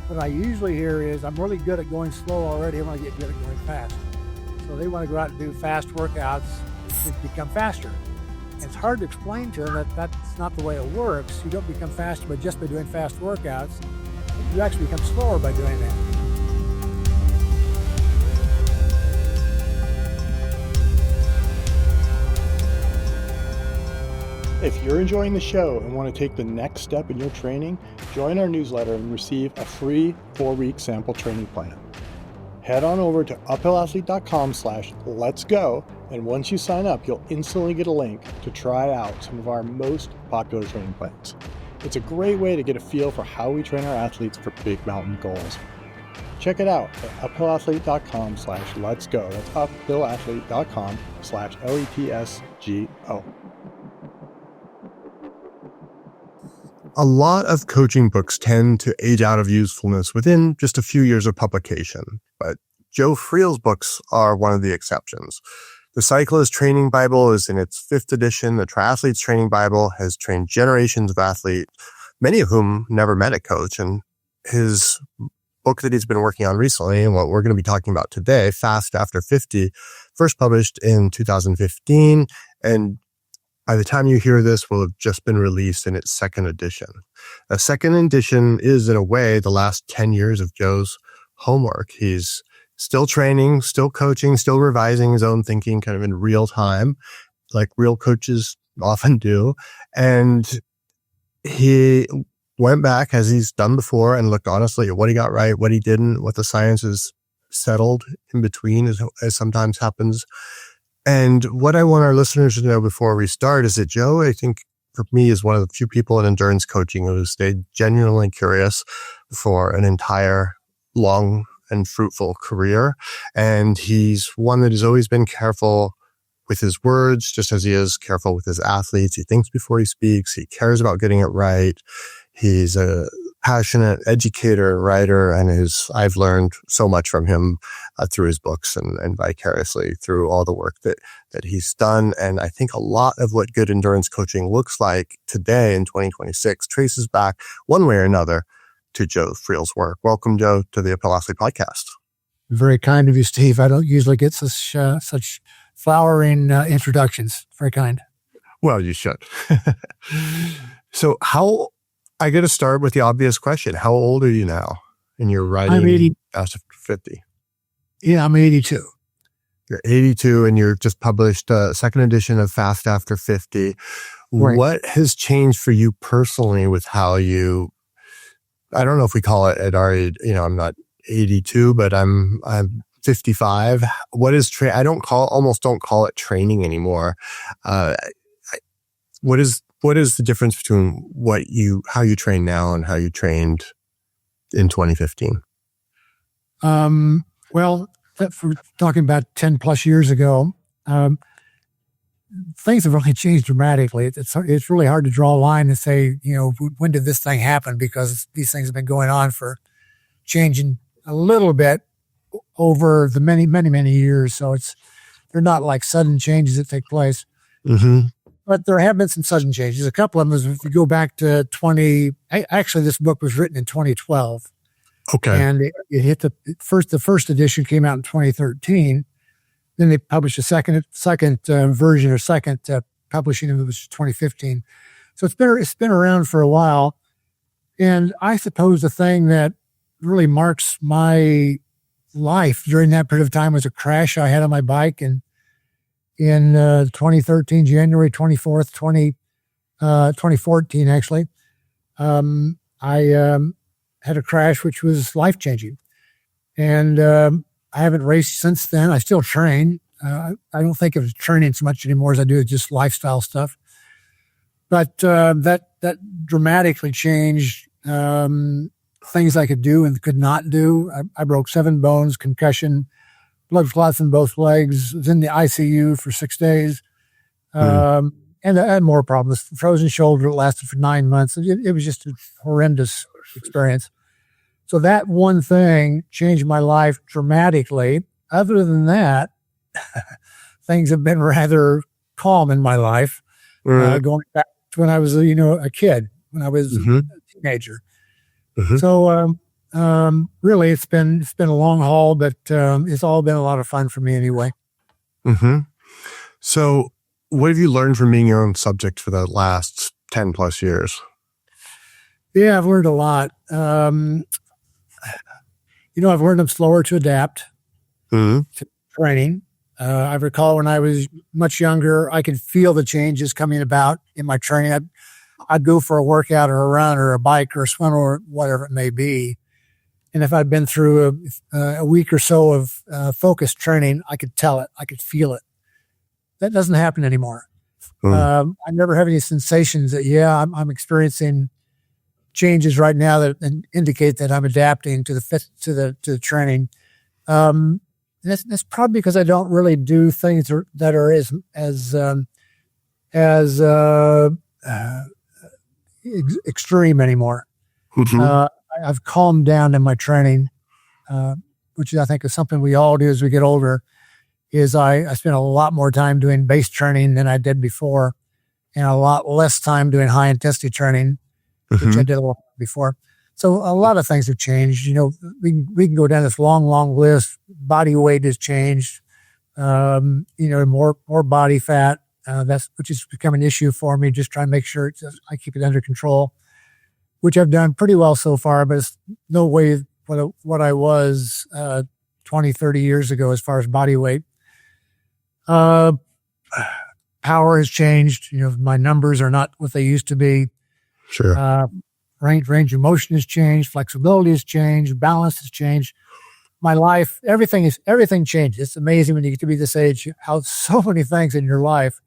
what I usually hear is, I'm really good at going slow already. I want to get good at going fast. So they want to go out and do fast workouts to become faster. And it's hard to explain to them that that's not the way it works. You don't become faster by just by doing fast workouts. You actually become slower by doing that. If you're enjoying the show and want to take the next step in your training, join our newsletter and receive a free 4-week sample training plan. Head on over to uphillathlete.com/letsgo, and once you sign up, you'll instantly get a link to try out some of our most popular training plans. It's a great way to get a feel for how we train our athletes for big mountain goals. Check it out at uphillathlete.com/letsgo. That's uphillathlete.com/LETSGO. A lot of coaching books tend to age out of usefulness within just a few years of publication, but Joe Friel's books are one of the exceptions. The Cyclist Training Bible is in its 5th edition. The Triathlete's Training Bible has trained generations of athletes, many of whom never met a coach. And his book that he's been working on recently, and what we're going to be talking about today, Fast After 50, first published in 2015, and by the time you hear this, will have just been released in its 2nd edition. A 2nd edition is, in a way, the last 10 years of Joe's homework. He's still training, still coaching, still revising his own thinking kind of in real time, like real coaches often do. And he went back, as he's done before, and looked honestly at what he got right, what he didn't, what the science has settled in between, as sometimes happens. And what I want our listeners to know before we start is that Joe, I think, for me, is one of the few people in endurance coaching who has stayed genuinely curious for an entire long and fruitful career. And he's one that has always been careful with his words, just as he is careful with his athletes. He thinks before he speaks. He cares about getting it right. He's a passionate educator, writer, and I've learned so much from him through his books and vicariously through all the work that he's done. And I think a lot of what good endurance coaching looks like today in 2026 traces back one way or another to Joe Friel's work. Welcome, Joe, to the Uphill Athlete Podcast. Very kind of you, Steve. I don't usually get such flowering introductions. Very kind. Well, you should. So I got to start with the obvious question. How old are you now? And you're writing I'm 80. Fast After 50. Yeah, I'm 82. You're 82 and you're just published a 2nd edition of Fast After 50. Right. What has changed for you personally with how you, I don't know if we call it at our age, I'm not 82, but I'm 55. What is almost don't call it training anymore. What is the difference between how you train now and how you trained in 2015? Well, for talking about 10 plus years ago, things have really changed dramatically. It's really hard to draw a line and say, when did this thing happen? Because these things have been going on for changing a little bit over the many, many, many years. So they're not like sudden changes that take place. Mm-hmm. But there have been some sudden changes. A couple of them is if you go back to actually this book was written in 2012. Okay. And it hit the first edition came out in 2013. Then they published a second version or second publishing of it was 2015. So it's been around for a while. And I suppose the thing that really marks my life during that period of time was a crash I had on my bike in 2013, January 24th, 2014, actually. I had a crash which was life-changing. And I haven't raced since then. I still train. I don't think of training so much anymore as I do just lifestyle stuff. But that dramatically changed things I could do and could not do. I broke 7 bones, concussion, blood clots in both legs, was in the ICU for 6 days. And I had more problems. Frozen shoulder, it lasted for 9 months. It was just a horrendous experience. So that one thing changed my life dramatically. Other than that, things have been rather calm in my life. Going back to when I was, a kid, when I was a teenager. So Really, it's been a long haul, but it's all been a lot of fun for me anyway. Mm-hmm. So what have you learned from being your own subject for the last 10 plus years? Yeah, I've learned a lot. I've learned I'm slower to adapt to training. I recall when I was much younger, I could feel the changes coming about in my training. I'd go for a workout or a run or a bike or a swim or whatever it may be. And if I'd been through a week or so of focused training, I could tell it. I could feel it. That doesn't happen anymore. I never have any sensations that, I'm experiencing changes right now that indicate that I'm adapting to the training. That's probably because I don't really do things that are as extreme anymore. Mm-hmm. I've calmed down in my training, which I think is something we all do as we get older. Is I spend a lot more time doing base training than I did before, and a lot less time doing high intensity training, which I did a lot before. So a lot of things have changed. We can go down this long list. Body weight has changed. More body fat. Which has become an issue for me. Just trying to make sure I keep it under control, which I've done pretty well so far. But it's no way what I was 20, 30 years ago as far as body weight. Power has changed. My numbers are not what they used to be. Sure. Range of motion has changed. Flexibility has changed. Balance has changed. My life, everything changed. It's amazing when you get to be this age, how so many things in your life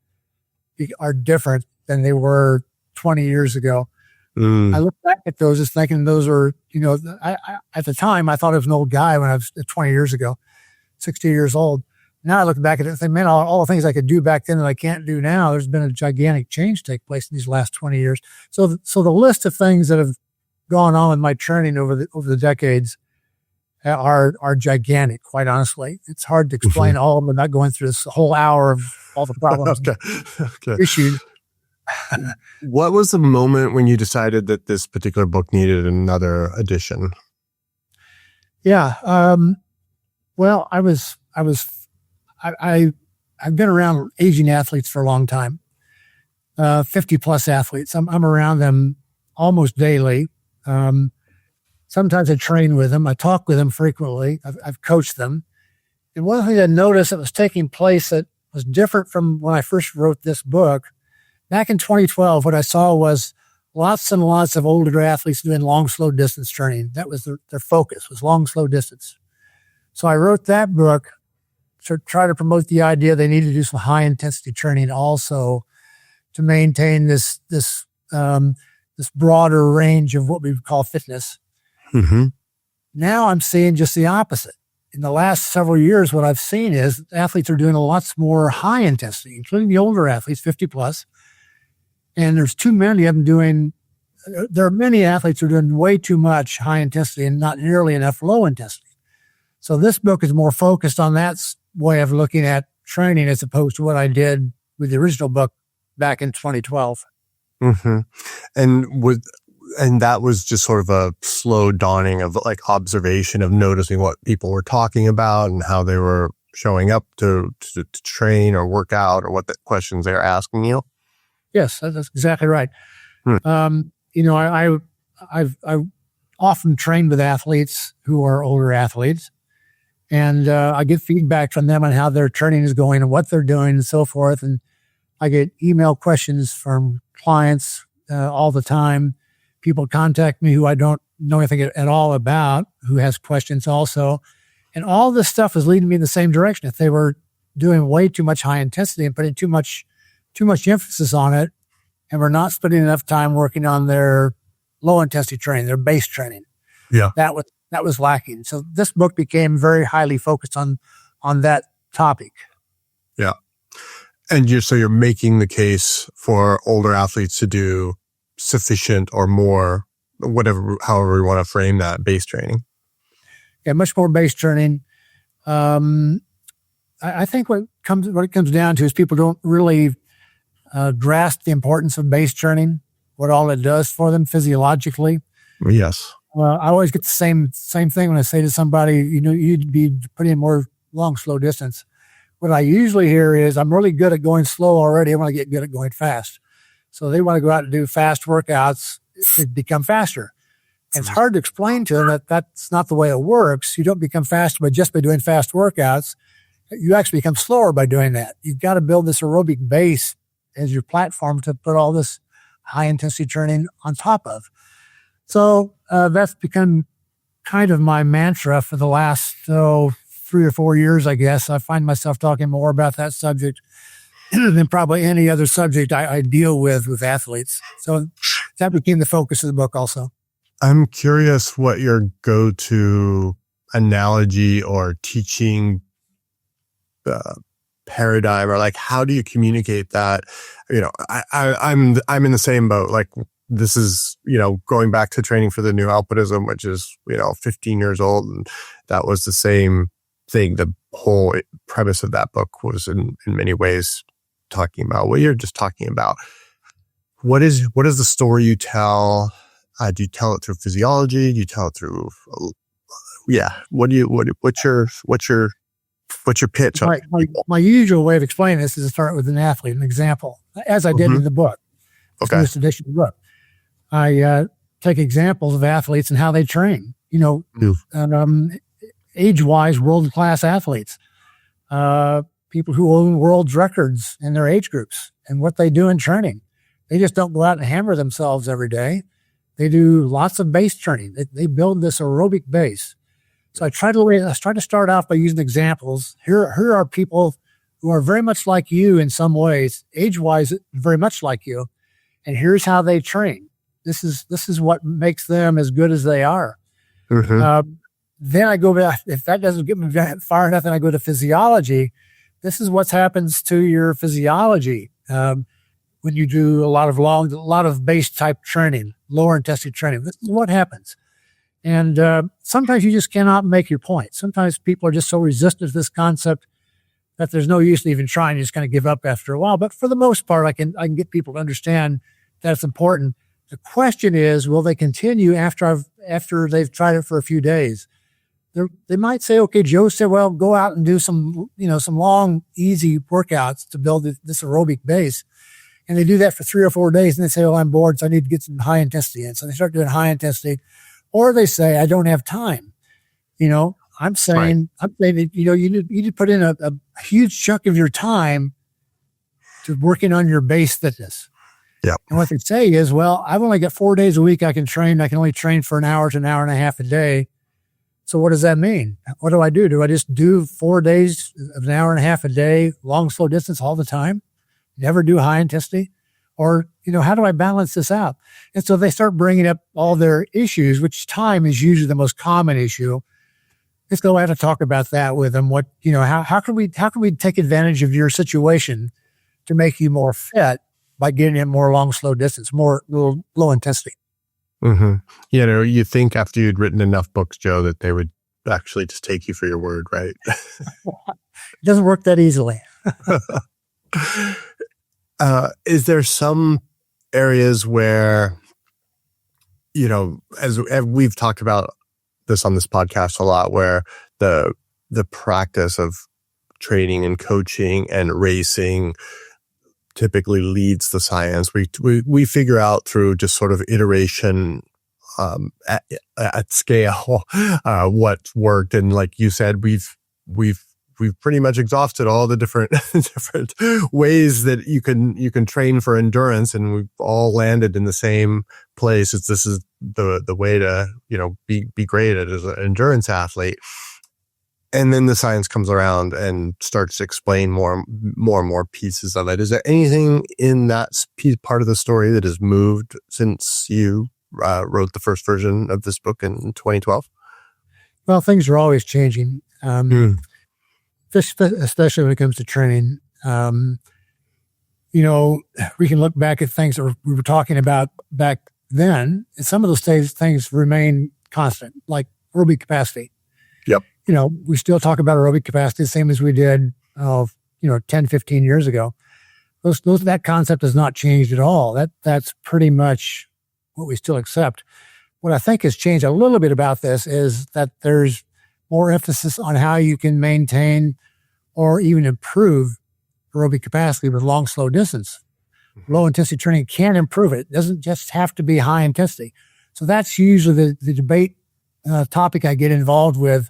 are different than they were 20 years ago. I look back at those as thinking those are, at the time I thought I was an old guy when I was 20 years ago, 60 years old. Now I look back at it and think, man, all the things I could do back then that I can't do now, there's been a gigantic change take place in these last 20 years. So the list of things that have gone on with my training over the decades are gigantic, quite honestly. It's hard to explain all of them without going through this whole hour of all the problems and issues. What was the moment when you decided that this particular book needed another edition? Yeah. Well, I've been around aging athletes for a long time, 50 plus athletes. I'm around them almost daily. Sometimes I train with them. I talk with them frequently. I've coached them. And one thing I noticed that was taking place that was different from when I first wrote this book, back in 2012, what I saw was lots and lots of older athletes doing long, slow distance training. That was their focus, was long, slow distance. So I wrote that book to try to promote the idea they need to do some high intensity training also to maintain this broader range of what we would call fitness. Mm-hmm. Now I'm seeing just the opposite. In the last several years, what I've seen is athletes are doing lots more high intensity, including the older athletes, 50 plus. And there's too many of them there are many athletes who are doing way too much high intensity and not nearly enough low intensity. So this book is more focused on that way of looking at training as opposed to what I did with the original book back in 2012. Mm-hmm. And that was just sort of a slow dawning of like observation of noticing what people were talking about and how they were showing up to train or work out or what the questions they're asking you. Yes, that's exactly right. I've often trained with athletes who are older athletes, and I get feedback from them on how their training is going and what they're doing and so forth. And I get email questions from clients all the time. People contact me who I don't know anything at all about, who has questions also. And all this stuff is leading me in the same direction. If they were doing way too much high intensity and putting too much emphasis on it, and we're not spending enough time working on their low intensity training, their base training. Yeah. That was lacking. So this book became very highly focused on that topic. Yeah. And you're making the case for older athletes to do sufficient or more, however we want to frame that, base training. Yeah, much more base training. I think what it comes down to is people don't really grasp the importance of base training, what all it does for them physiologically. Yes. Well, I always get the same thing when I say to somebody, you'd be putting in more long, slow distance. What I usually hear is, I'm really good at going slow already. I want to get good at going fast. So they want to go out and do fast workouts to become faster. And it's hard to explain to them that that's not the way it works. You don't become faster just by doing fast workouts. You actually become slower by doing that. You've got to build this aerobic base as your platform to put all this high intensity training on top of. So that's become kind of my mantra for the last 3 or 4 years, I guess. I find myself talking more about that subject than probably any other subject I deal with athletes. So that became the focus of the book also. I'm curious what your go-to analogy or teaching paradigm, or like, how do you communicate that? I'm in the same boat. Like, this is, going back to training for the new alpinism, which is, 15 years old. And that was the same thing. The whole premise of that book was in many ways talking about what you're just talking about. What is the story you tell? Do you tell it through physiology? Do you tell it through, what's your pitch? My usual way of explaining this is to start with an athlete, an example, as I did in the book. Okay. In this edition of the book, I take examples of athletes and how they train, and age-wise, world-class athletes, people who own world records in their age groups and what they do in training. They just don't go out and hammer themselves every day. They do lots of base training. They build this aerobic base. So I try to start off by using examples. Here are people who are very much like you in some ways, age-wise, very much like you. And here's how they train. This is what makes them as good as they are. Mm-hmm. Then I go back. If that doesn't get me far enough, then I go to physiology. This is what happens to your physiology when you do a lot of base type training, lower intensity training. This is what happens. And sometimes you just cannot make your point. Sometimes people are just so resistant to this concept that there's no use in even trying. You just kind of give up after a while. But for the most part, I can get people to understand that it's important. The question is, will they continue after they've tried it for a few days? They might say, okay, Joe said, well, go out and do some long, easy workouts to build this aerobic base. And they do that for 3 or 4 days, and they say, well, I'm bored, so I need to get some high intensity in. So they start doing high intensity. Or they say, I don't have time. I'm saying that, you need to put in a huge chunk of your time to working on your base fitness. Yeah. And what they say is, well, I've only got 4 days a week I can train. I can only train for an hour to an hour and a half a day. So what does that mean? What do I do? Do I just do 4 days of an hour and a half a day, long, slow distance all the time? Never do high intensity? Or, how do I balance this out? And so they start bringing up all their issues, which time is usually the most common issue. Let's go out and talk about that with them. How can we take advantage of your situation to make you more fit by getting in more long, slow distance, more low intensity? Mm-hmm. You think after you'd written enough books, Joe, that they would actually just take you for your word, right? It doesn't work that easily. Is there some areas where, as we've talked about this on this podcast a lot, where the practice of training and coaching and racing typically leads the science. We figure out through just sort of iteration at scale what's worked, and like you said, we've pretty much exhausted all the different ways that you can train for endurance, and we've all landed in the same place. This is the way to be great as an endurance athlete. And then the science comes around and starts to explain more and more pieces of it. Is there anything in that part of the story that has moved since you wrote the first version of this book in 2012? Well, things are always changing, especially when it comes to training. We can look back at things that we were talking about back then, and some of those things remain constant, like aerobic capacity. Yep. We still talk about aerobic capacity the same as we did, 10, 15 years ago. That concept has not changed at all. That's pretty much what we still accept. what I think has changed a little bit about this is that there's more emphasis on how you can maintain or even improve aerobic capacity with long, slow distance. Low intensity training can improve it. It doesn't just have to be high intensity. So that's usually the debate topic I get involved with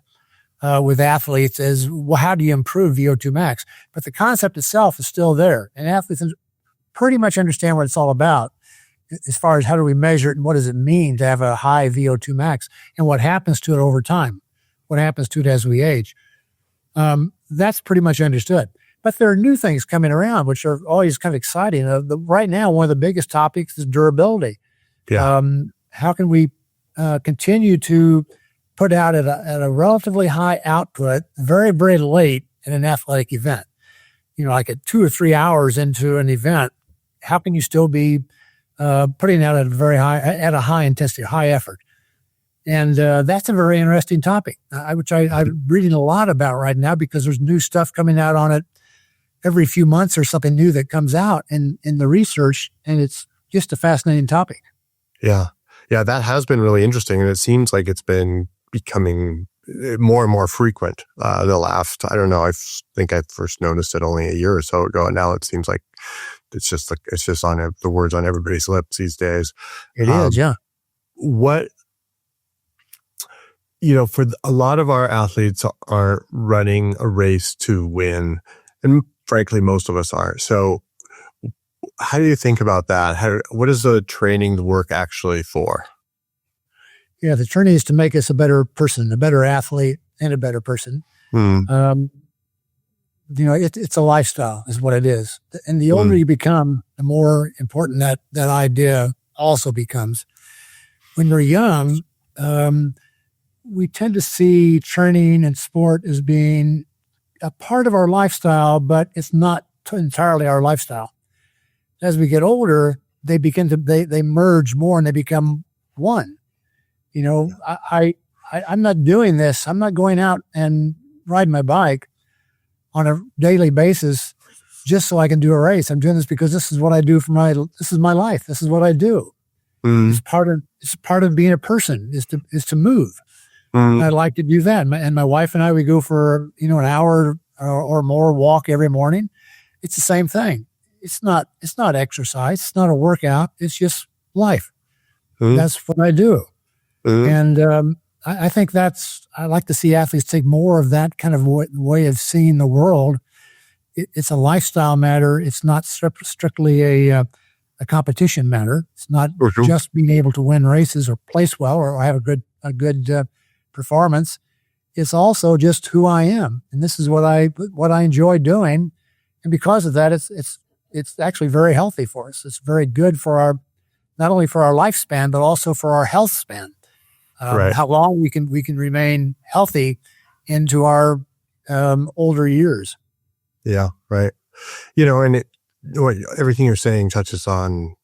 athletes is, well, how do you improve VO2 max? But the concept itself is still there. And athletes pretty much understand what it's all about as far as how do we measure it and what does it mean to have a high VO2 max and what happens to it over time, what happens to it as we age. That's pretty much understood. But there are new things coming around, which are always kind of exciting. Right now, one of the biggest topics is durability. Yeah. How can we continue to put out at a relatively high output very, very late in an athletic event? Like at 2 or 3 hours into an event, how can you still be putting out at a high intensity, high effort? And that's a very interesting topic, which I'm reading a lot about right now because there's new stuff coming out on it every few months or something new that comes out in the research, and it's just a fascinating topic. Yeah. Yeah, that has been really interesting, and it seems like it's been becoming more and more frequent the last, I don't know, I think I first noticed it only a year or so ago, and now it seems like it's just on the words on everybody's lips these days. It is, yeah. What, for a lot of our athletes are running a race to win, and frankly, most of us aren't. So how do you think about that? What is the training work actually for? Yeah, the training is to make us a better person, a better athlete, and a better person. It's a lifestyle is what it is. And the older you become, the more important that idea also becomes. When you're young, we tend to see training and sport as being a part of our lifestyle, but it's not entirely our lifestyle. As we get older, they merge more and they become one. I'm not doing this. I'm not going out and riding my bike on a daily basis just so I can do a race. I'm doing this because this is what I do this is my life. This is what I do. It's part of being a person is to move. I like to do that. And my wife and I, we go for, an hour or more walk every morning. It's the same thing. It's not exercise. It's not a workout. It's just life. That's what I do. And I think I like to see athletes take more of that kind of way of seeing the world. It's a lifestyle matter. It's not strictly a competition matter. It's not just being able to win races or place well or have a good performance. It's also just who I am, and this is what I enjoy doing. And because of that, it's actually very healthy for us. It's very good for not only for our lifespan, but also for our health span. Right. How long we can remain healthy into our older years. Yeah, right. And everything you're saying touches on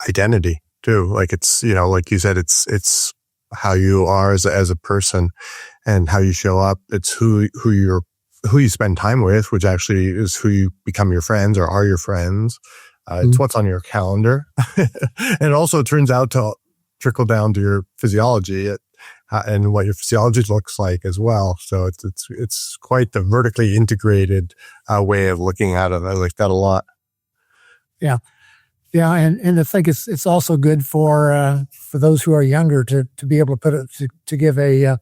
identity too. Like it's, like you said, it's how you are as a person and how you show up. It's who you spend time with, which actually is who you become your friends or are your friends. It's what's on your calendar. And it also turns out to trickle down to your physiology and what your physiology looks like as well. So it's quite the vertically integrated way of looking at it. I like that a lot. Yeah. Yeah, and I think it's also good for those who are younger to be able to give an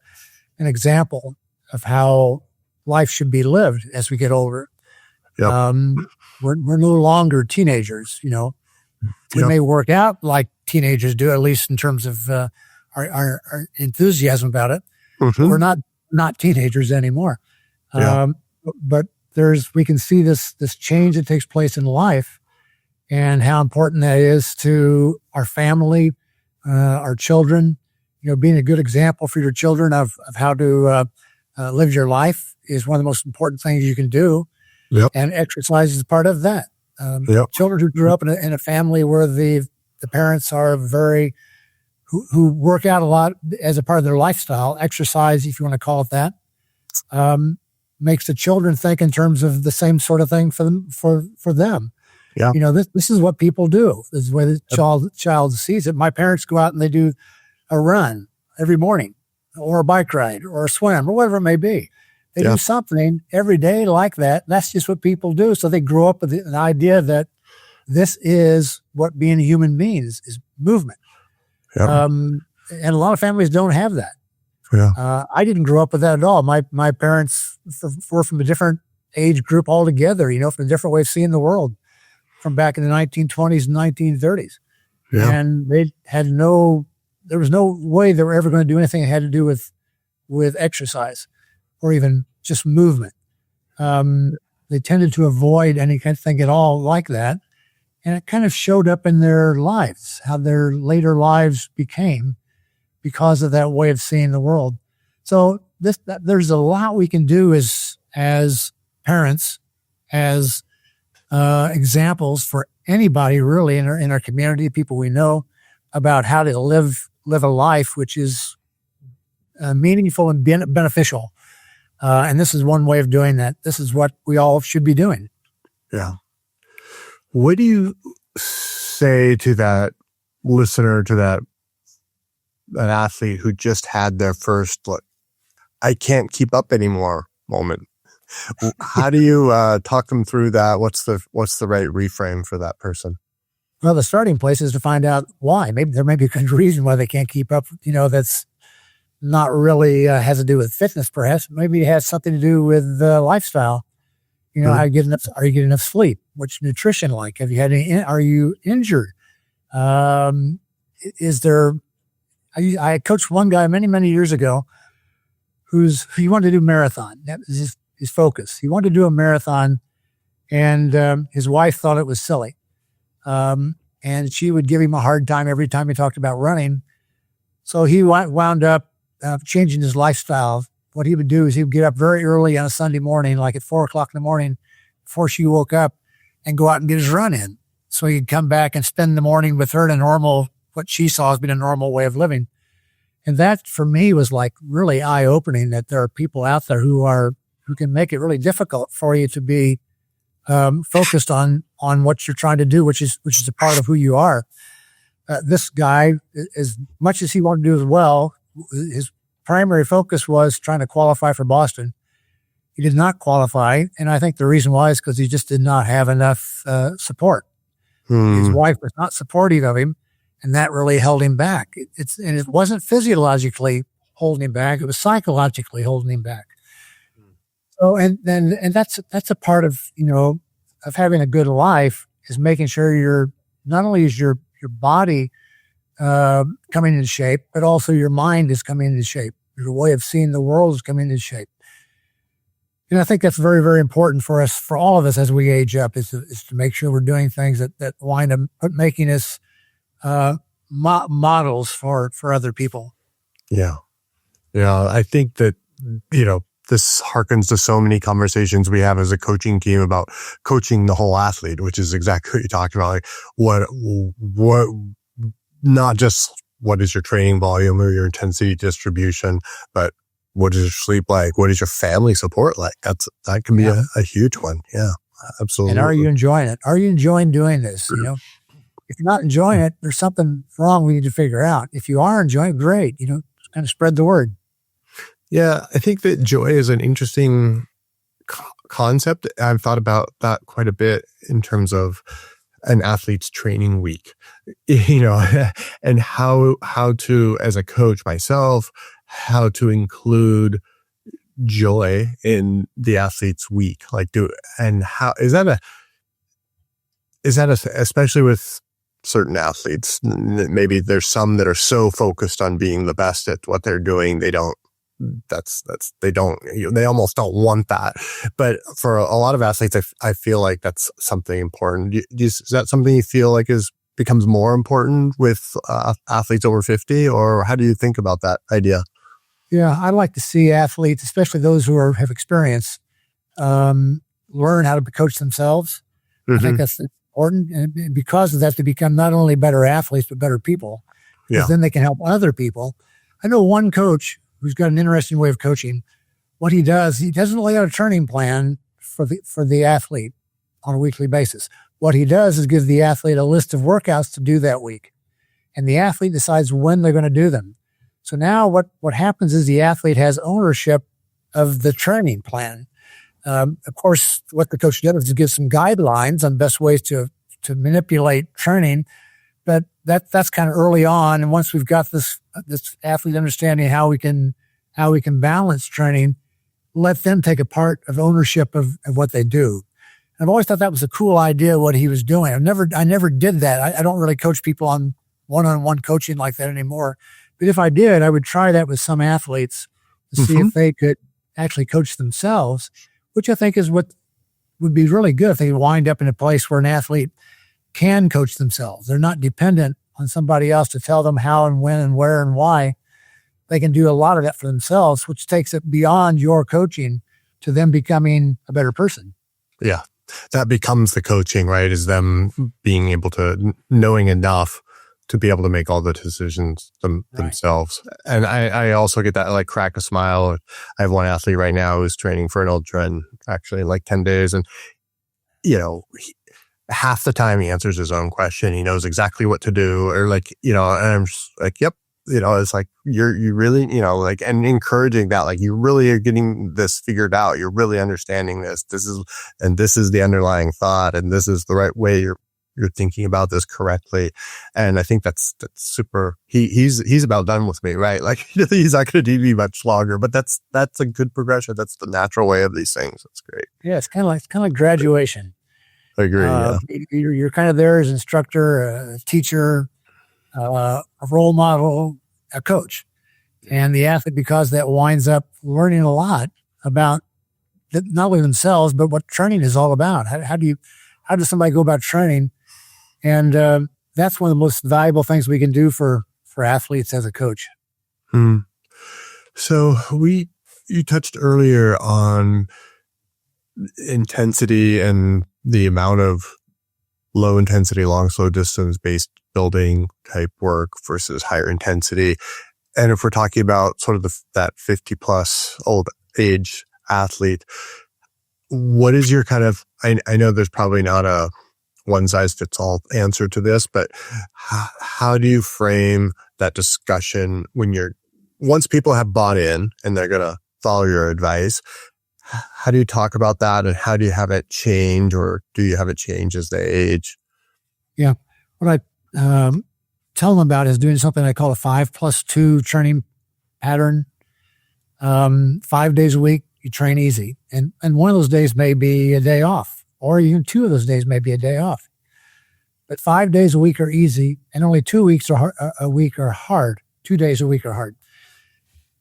example of how life should be lived as we get older. Yep. We're no longer teenagers. We may work out like teenagers do, at least in terms of our enthusiasm about it. We're not teenagers anymore. But we can see this change that takes place in life. And how important that is to our family, our children. Being a good example for your children of how to live your life is one of the most important things you can do. Yep. And exercise is part of that. Children who grew up in a family where the parents are who work out a lot as a part of their lifestyle, exercise, if you want to call it that, makes the children think in terms of the same sort of thing for them. Yeah. This is what people do. This is the way the child sees it. My parents go out and they do a run every morning or a bike ride or a swim or whatever it may be. They do something every day like that. That's just what people do. So they grow up with an idea that this is what being a human being is movement. Yep. And a lot of families don't have that. Yeah. I didn't grow up with that at all. My parents were from a different age group altogether, from a different way of seeing the world from back in the 1920s and 1930s. Yeah. And they had there was no way they were ever going to do anything that had to do with exercise or even just movement. They tended to avoid any kind of thing at all like that. And it kind of showed up in their lives, how their later lives became because of that way of seeing the world. So there's a lot we can do as parents, as examples for anybody really in our community, people we know, about how to live a life which is meaningful and beneficial. And this is one way of doing that. This is what we all should be doing. Yeah. What do you say to that listener, to an athlete who just had their first, I can't keep up anymore moment? How do you talk them through that? What's the right reframe for that person? Well, the starting place is to find out why. Maybe there may be a good reason why they can't keep up. That's not really has to do with fitness, perhaps. Maybe it has something to do with lifestyle. How you get enough? Are you getting enough sleep? What's nutrition like? Have you had any? Are you injured? Is there? I coached one guy many years ago, he wanted to do a marathon. That was his focus. He wanted to do a marathon, and his wife thought it was silly, and she would give him a hard time every time he talked about running. So he wound up changing his lifestyle. What he would do is he would get up very early on a Sunday morning, like at 4:00 in the morning, before she woke up, and go out and get his run in. So he'd come back and spend the morning with her in what she saw as being a normal way of living. And that for me was like really eye-opening, that there are people out there who can make it really difficult for you to be focused on what you're trying to do, which is a part of who you are. This guy, as much as he wanted to do as well, his primary focus was trying to qualify for Boston. He did not qualify, and I think the reason why is because he just did not have enough support. His wife was not supportive of him, and that really held him back. It wasn't physiologically holding him back; it was psychologically holding him back. So, and that's a part of of having a good life, is making sure not only is your body coming into shape, but also your mind is coming into shape. Your way of seeing the world is coming into shape. And I think that's very, very important for all of us as we age up, is to make sure we're doing things that wind up making us models for other people. Yeah. Yeah. I think that, this harkens to so many conversations we have as a coaching team about coaching the whole athlete, which is exactly what you talked about. Like what, not just what is your training volume or your intensity distribution, but what is your sleep like? What is your family support like? That can be a huge one. Yeah, absolutely. And are you enjoying it? Are you enjoying doing this? If you're not enjoying it, there's something wrong we need to figure out. If you are enjoying it, great. Kind of spread the word. Yeah, I think that joy is an interesting concept. I've thought about that quite a bit in terms of an athlete's training week, and how to, as a coach myself, how to include joy in the athlete's week. How is that especially with certain athletes? Maybe there's some that are so focused on being the best at what they're doing, they almost don't want that. But for a lot of athletes, I feel like that's something important. Is that something you feel like becomes more important with athletes over 50, or how do you think about that idea? Yeah, I like to see athletes, especially those who have experience, learn how to coach themselves. I think that's important, and because of that, they become not only better athletes but better people. Because then they can help other people. I know one coach who's got an interesting way of coaching. What he does, he doesn't lay out a training plan for the athlete on a weekly basis. What he does is give the athlete a list of workouts to do that week. And the athlete decides when they're going to do them. So now what happens is the athlete has ownership of the training plan. Of course, what the coach does is give some guidelines on best ways to manipulate training, but that's kind of early on. And once we've got this athlete understanding how we can balance training, let them take a part of ownership of what they do. I've always thought that was a cool idea, what he was doing. I never did that. I don't really coach people on one-on-one coaching like that anymore. But if I did, I would try that with some athletes to see if they could actually coach themselves, which I think is what would be really good if they wind up in a place where an athlete can coach themselves. They're not dependent on somebody else to tell them how and when and where and why. They can do a lot of that for themselves, which takes it beyond your coaching to them becoming a better person. Yeah. That becomes the coaching, right? Is them being able to, knowing enough to be able to make all the decisions themselves. And I also get that, like, crack a smile. I have one athlete right now who's training for an ultra in actually like 10 days. And, half the time he answers his own question. He knows exactly what to do, or and I'm just like, yep. It's like, you really, and encouraging that, like, you really are getting this figured out. You're really understanding this. This is the underlying thought, and this is the right way you're thinking about this correctly. And I think that's super. He's about done with me, right? Like, he's not going to do me much longer, but that's a good progression. That's the natural way of these things. That's great. Yeah. It's kind of like graduation. I agree. Yeah. You're kind of there as an instructor, a teacher, a role model, a coach, and the athlete, because that, winds up learning a lot about not only themselves, but what training is all about. How does somebody go about training? And that's one of the most valuable things we can do for athletes as a coach. So you touched earlier on intensity and the amount of low intensity, long, slow distance based building type work versus higher intensity. And if we're talking about sort of that 50 plus old age athlete, what is your kind of, I know there's probably not a one size fits all answer to this, but how do you frame that discussion once people have bought in and they're going to follow your advice? How do you talk about that, and how do you have it change, or do you have it change as they age? Yeah. What I tell them about is doing something I call a 5+2 training pattern. 5 days a week, you train easy. And one of those days may be a day off, or even 2 of those days may be a day off. But 5 days a week are easy, and only 2 weeks a week are hard. 2 days a week are hard.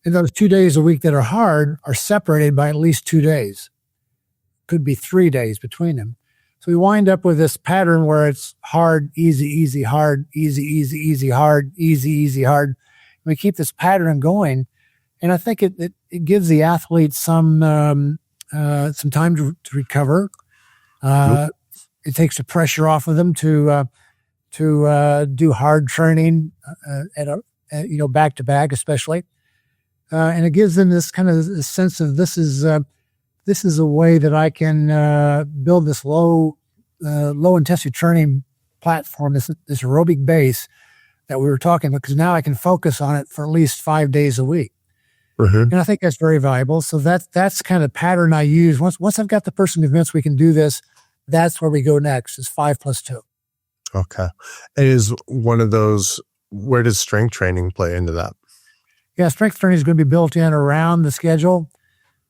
And those 2 days a week that are hard are separated by at least 2 days. Could be 3 days between them. So we wind up with this pattern where it's hard, easy, easy, hard, easy, easy, easy, hard, easy, easy, hard. And we keep this pattern going. And I think it gives the athlete some time to recover. It takes the pressure off of them to do hard training back to back, especially. And it gives them this kind of sense of this is a way that I can build this low intensity training platform, this aerobic base that we were talking about, because now I can focus on it for at least 5 days a week. And I think that's very valuable. So that's kind of the pattern I use. Once I've got the person convinced we can do this, that's where we go next, is 5+2. Okay. It is one of those, where does strength training play into that? Yeah, strength training is going to be built in around the schedule.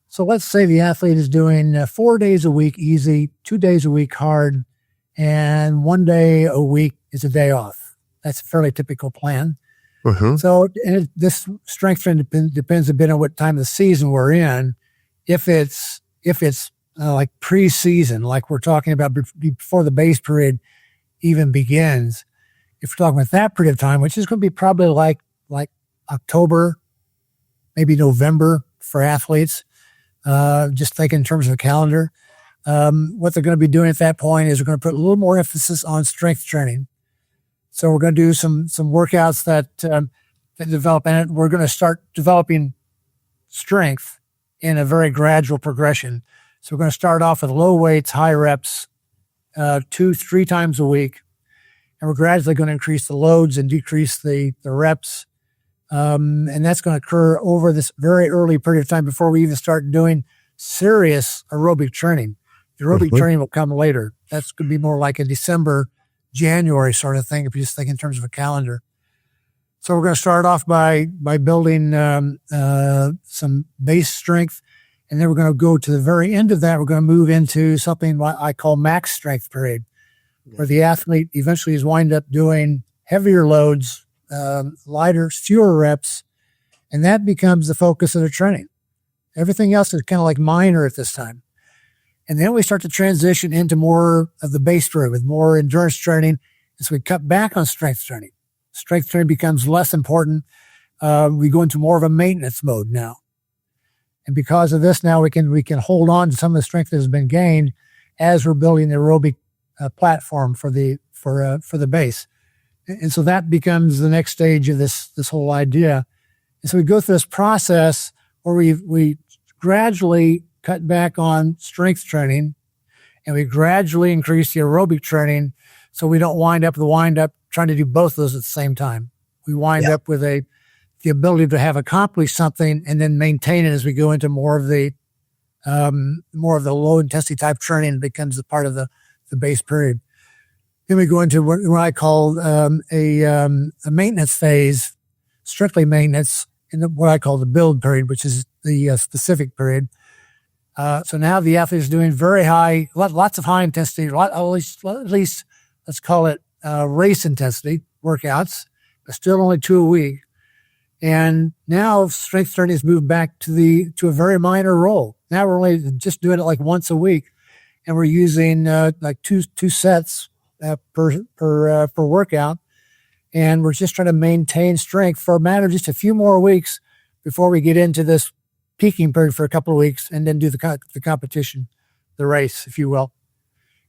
So let's say the athlete is doing 4 days a week easy, 2 days a week hard, and 1 day a week is a day off. That's a fairly typical plan. So this strength training depends a bit on what time of the season we're in. If it's like pre-season, like we're talking about before the base period even begins, if we're talking about that period of time, which is going to be probably like October, maybe November for athletes, just thinking in terms of the calendar, what they're going to be doing at that point is we're going to put a little more emphasis on strength training. So we're going to do some workouts that develop, and we're going to start developing strength in a very gradual progression. So we're going to start off with low weights, high reps, 2-3 times a week. And we're gradually going to increase the loads and decrease the reps And that's going to occur over this very early period of time before we even start doing serious aerobic training. The aerobic training will come later. That's going to be more like a December, January sort of thing if you just think in terms of a calendar. So we're going to start off by building some base strength, and then we're going to go to the very end of that. We're going to move into something I call max strength period, where the athlete eventually is wind up doing heavier loads, lighter, fewer reps, and that becomes the focus of the training. Everything else is kind of like minor at this time. And then we start to transition into more of the base period with more endurance training. And so we cut back on strength training. Strength training becomes less important. We go into more of a maintenance mode now. And because of this, now we can hold on to some of the strength that has been gained as we're building the aerobic platform for the base. And so that becomes the next stage of this whole idea. And so we go through this process where we gradually cut back on strength training and we gradually increase the aerobic training so we don't wind up trying to do both of those at the same time. We wind up with the ability to have accomplished something and then maintain it as we go into more of the low intensity type training becomes a part of the base period. Then we go into what I call a maintenance phase, strictly maintenance, in what I call the build period, which is the specific period. So now the athlete is doing very high, lots of high intensity, at least let's call it race intensity workouts, but still only 2 a week. And now strength training has moved back to a very minor role. Now we're only just doing it like once a week, and we're using like two sets per workout, and we're just trying to maintain strength for a matter of just a few more weeks before we get into this peaking period for a couple of weeks, and then do the competition, the race, if you will.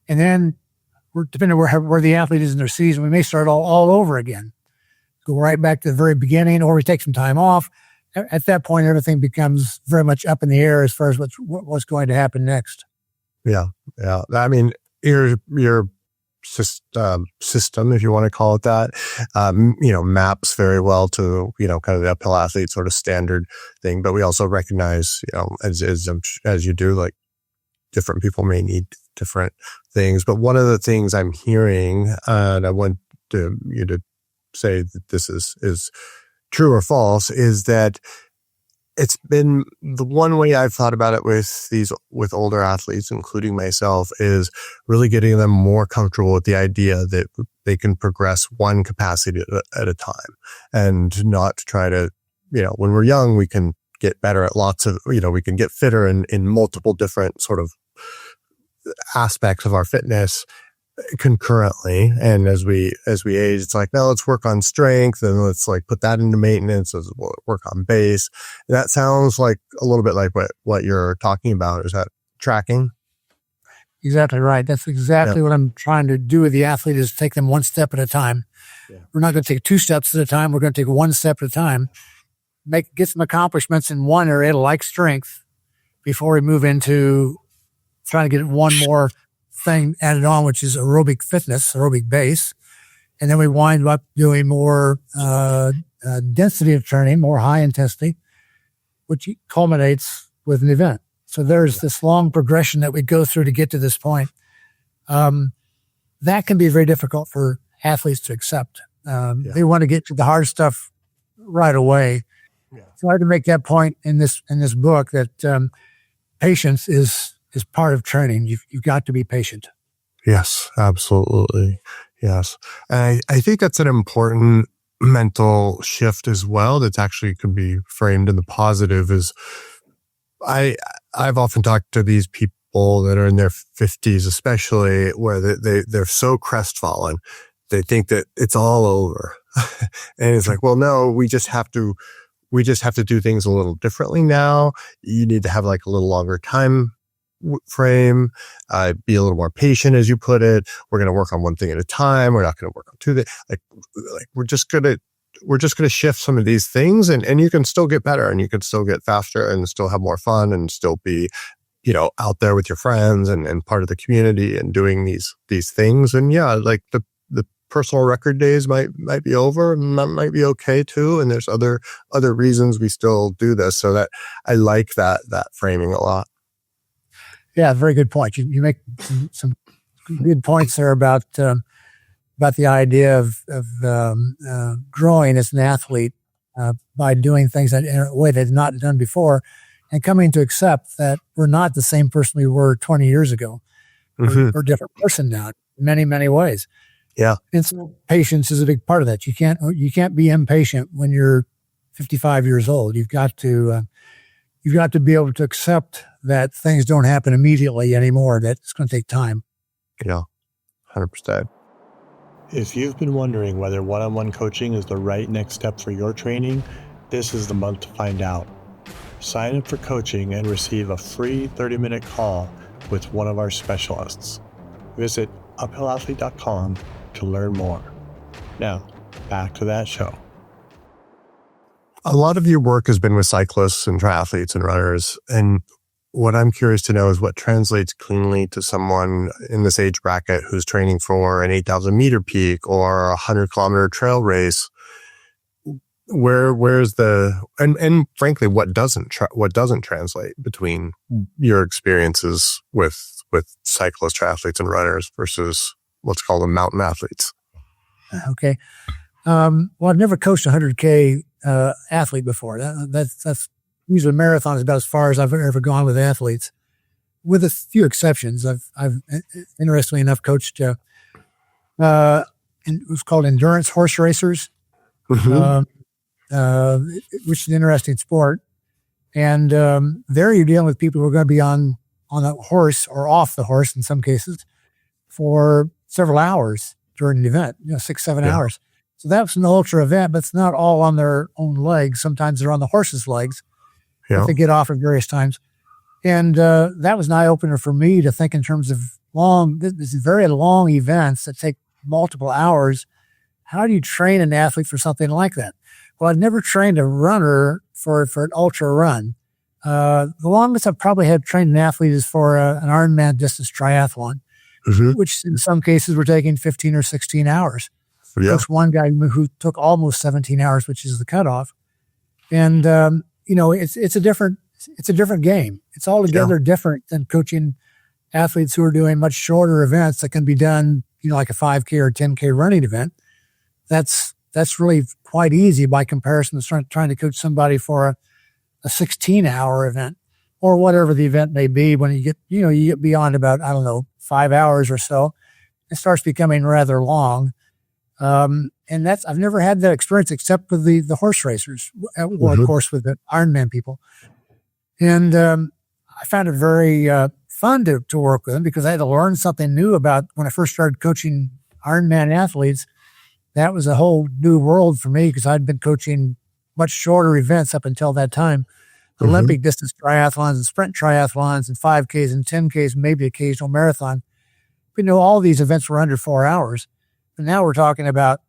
And then depending on where the athlete is in their season, we may start all over again, go right back to the very beginning, or we take some time off. At that point, everything becomes very much up in the air as far as what's going to happen next. Yeah. I mean, your system, if you want to call it that, maps very well to, kind of the uphill athlete sort of standard thing. But we also recognize, as you do, like different people may need different things. But one of the things I'm hearing, and I want you to say that this is true or false, is that it's been the one way I've thought about it with older athletes, including myself, is really getting them more comfortable with the idea that they can progress one capacity at a time and not try to, when we're young, we can get better at lots of, we can get fitter in multiple different sort of aspects of our fitness concurrently. And as we age, it's like, now let's work on strength and let's like put that into maintenance as well, work on base. And that sounds like a little bit like what you're talking about. Is that tracking? Exactly right. That's exactly what I'm trying to do with the athlete, is take them one step at a time. Yeah. We're not going to take 2 steps at a time. We're going to take 1 step at a time, get some accomplishments in one area like strength before we move into trying to get one more thing added on, which is aerobic fitness, aerobic base. And then we wind up doing more density of training, more high intensity, which culminates with an event. So there's this long progression that we go through to get to this point. That can be very difficult for athletes to accept. They want to get to the hard stuff right away. Yeah. So I had to make that point in this book that patience is part of training. You've got to be patient. Yes, absolutely. Yes. And I think that's an important mental shift as well. That's actually could be framed in the positive. Is I've often talked to these people that are in their 50s, especially, where they're so crestfallen. They think that it's all over. And it's like, well, no, we just have to do things a little differently now. You need to have like a little longer time frame, be a little more patient, as you put it. We're going to work on one thing at a time. We're not going to work on 2 things. Like we're just going to shift some of these things, and you can still get better, and you can still get faster, and still have more fun, and still be, out there with your friends and part of the community and doing these things. And yeah, like the personal record days might be over, and that might be okay too. And there's other reasons we still do this. So that I like that framing a lot. Yeah, very good point. You make some good points there about the idea of growing as an athlete by doing things in a way that's not done before, and coming to accept that we're not the same person we were 20 years ago. Mm-hmm. We're a different person now in many, many ways. Yeah. And so patience is a big part of that. You can't be impatient when you're 55 years old. You've got to be able to accept that things don't happen immediately anymore, that it's going to take time. Yeah. 100%. If you've been wondering whether one-on-one coaching is the right next step for your training, this is the month to find out. Sign up for coaching and receive a free 30-minute call with one of our specialists. Visit uphillathlete.com to learn more. Now, back to that show. A lot of your work has been with cyclists and triathletes and runners. And what I'm curious to know is what translates cleanly to someone in this age bracket who's training for an 8,000 meter peak or a 100-kilometer trail race. Where's and frankly, what doesn't translate between your experiences with cyclists, triathletes, and runners versus let's call them mountain athletes? Okay. Well, I've never coached a 100K athlete before. That's usually a marathon is about as far as I've ever gone with athletes, with a few exceptions. I've interestingly enough coached it was called endurance horse racers. Mm-hmm. Which is an interesting sport. And there you're dealing with people who are going to be on a horse or off the horse in some cases for several hours during the event, 6-7 hours. So that's an ultra event, but it's not all on their own legs. Sometimes they're on the horse's legs that they get off at various times. And that was an eye-opener for me to think in terms of these very long events that take multiple hours. How do you train an athlete for something like that? Well, I've never trained a runner for an ultra run. The longest I've probably had trained an athlete is for an Ironman distance triathlon, which in some cases were taking 15 or 16 hours. Yeah. There's one guy who took almost 17 hours, which is the cutoff. And, it's a different game. It's altogether different than coaching athletes who are doing much shorter events that can be done, like a 5K or 10K running event. That's really quite easy by comparison to trying to coach somebody for a 16-hour event or whatever the event may be. When you get beyond about, 5 hours or so, it starts becoming rather long. And I've never had that experience except with the horse racers, or of course with the Ironman people. And I found it very fun to work with them because I had to learn something new about when I first started coaching Ironman athletes. That was a whole new world for me because I'd been coaching much shorter events up until that time. Olympic distance triathlons and sprint triathlons and 5Ks and 10Ks, maybe occasional marathon. But all these events were under 4 hours. And now we're talking about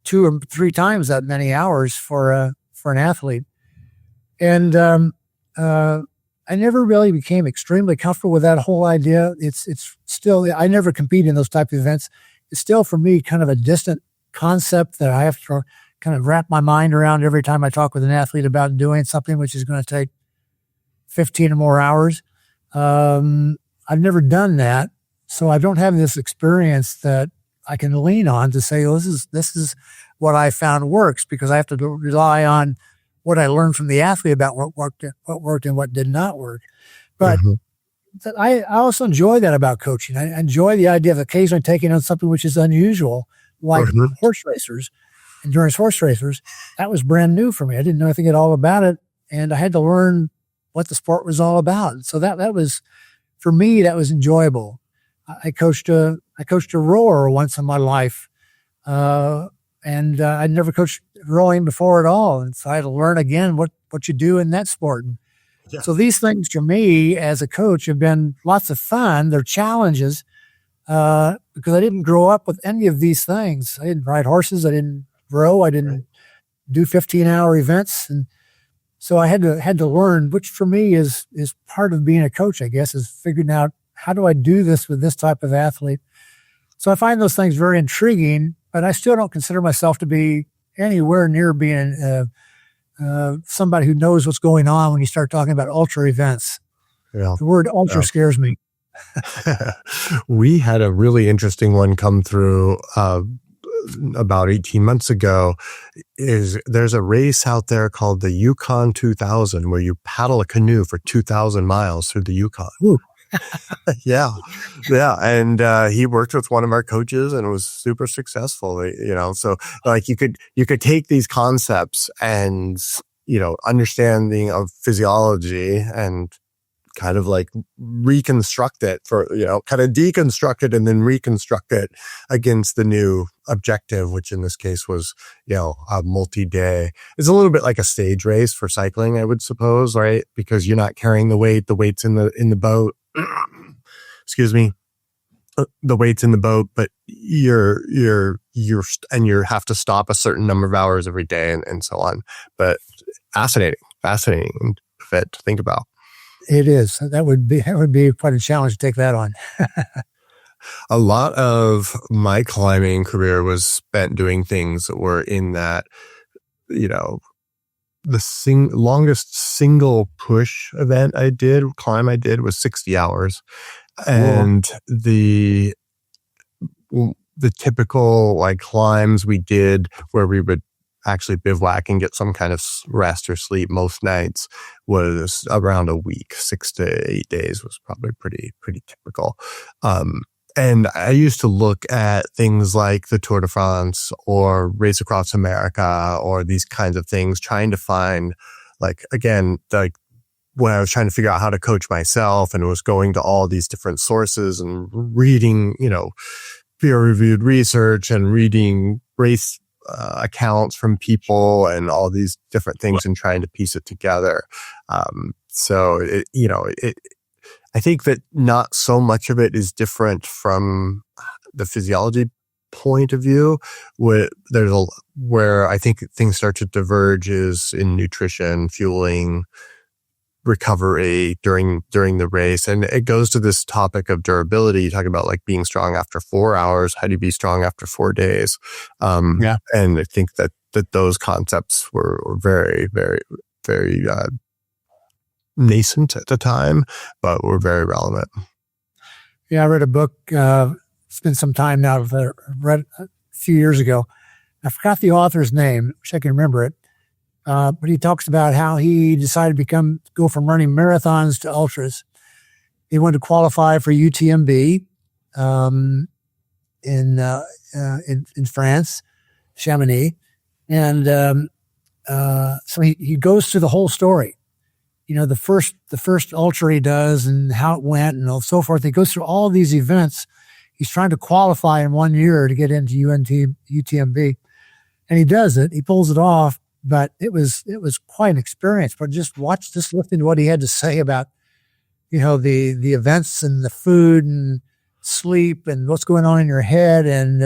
2 or 3 times that many hours for an athlete. And I never really became extremely comfortable with that whole idea. It's still, I never compete in those type of events. It's still for me kind of a distant concept that I have to kind of wrap my mind around every time I talk with an athlete about doing something which is going to take 15 or more hours. I've never done that, so I don't have this experience that I can lean on to say, oh, this is what I found works, because I have to rely on what I learned from the athlete about what worked and what did not work. But I also enjoy that about coaching. I enjoy the idea of occasionally taking on something which is unusual, like horse racers, endurance horse racers. That was brand new for me. I didn't know anything at all about it, and I had to learn what the sport was all about. So that was, for me, that was enjoyable. I coached a rower once in my life, and I'd never coached rowing before at all, and so I had to learn again what you do in that sport. Yeah. So these things for me as a coach have been lots of fun. They're challenges. Because I didn't grow up with any of these things. I didn't ride horses. I didn't row. I didn't do 15-hour events. And so I had to learn, which for me is part of being a coach, I guess, is figuring out how do I do this with this type of athlete. So I find those things very intriguing. but I still don't consider myself to be anywhere near being somebody who knows what's going on when you start talking about ultra events. Yeah. The word ultra scares me. We had a really interesting one come through about 18 months ago. There's a race out there called the Yukon 2000 where you paddle a canoe for 2,000 miles through the Yukon. Ooh. Yeah. And he worked with one of our coaches and was super successful, so like you could take these concepts and, understanding of physiology and kind of like reconstruct it kind of deconstruct it and then reconstruct it against the new objective, which in this case was, a multi-day. It's a little bit like a stage race for cycling, I would suppose, right? Because you're not carrying the weight's in the boat. Excuse me. The weight's in the boat, but you have to stop a certain number of hours every day and so on. But fascinating fit to think about. It is. That would be quite a challenge to take that on. A lot of my climbing career was spent doing things that were in that, the longest single push climb I did was 60 hours. And the typical like climbs we did where we would actually bivouac and get some kind of rest or sleep most nights was around a week. 6 to 8 days was probably pretty typical. And I used to look at things like the Tour de France or Race Across America or these kinds of things, trying to find when I was trying to figure out how to coach myself and was going to all these different sources and reading, peer-reviewed research and reading race accounts from people and all these different things and trying to piece it together. I think that not so much of it is different from the physiology point of view. Where I think things start to diverge is in nutrition, fueling, recovery during the race. And it goes to this topic of durability. You talk about like being strong after 4 hours. How do you be strong after 4 days? And I think that those concepts were very, very, very nascent at the time, but were very relevant. Yeah, I read a book. It's been some time now. I read a few years ago. I forgot the author's name. Wish I can remember it. But he talks about how he decided to go from running marathons to ultras. He wanted to qualify for UTMB in France, Chamonix, and so he goes through the whole story. The first ultra he does and how it went and so forth. He goes through all these events. He's trying to qualify in 1 year to get into UTMB, and he does it. He pulls it off. But it was quite an experience. But just listening to what he had to say about, the events and the food and sleep and what's going on in your head and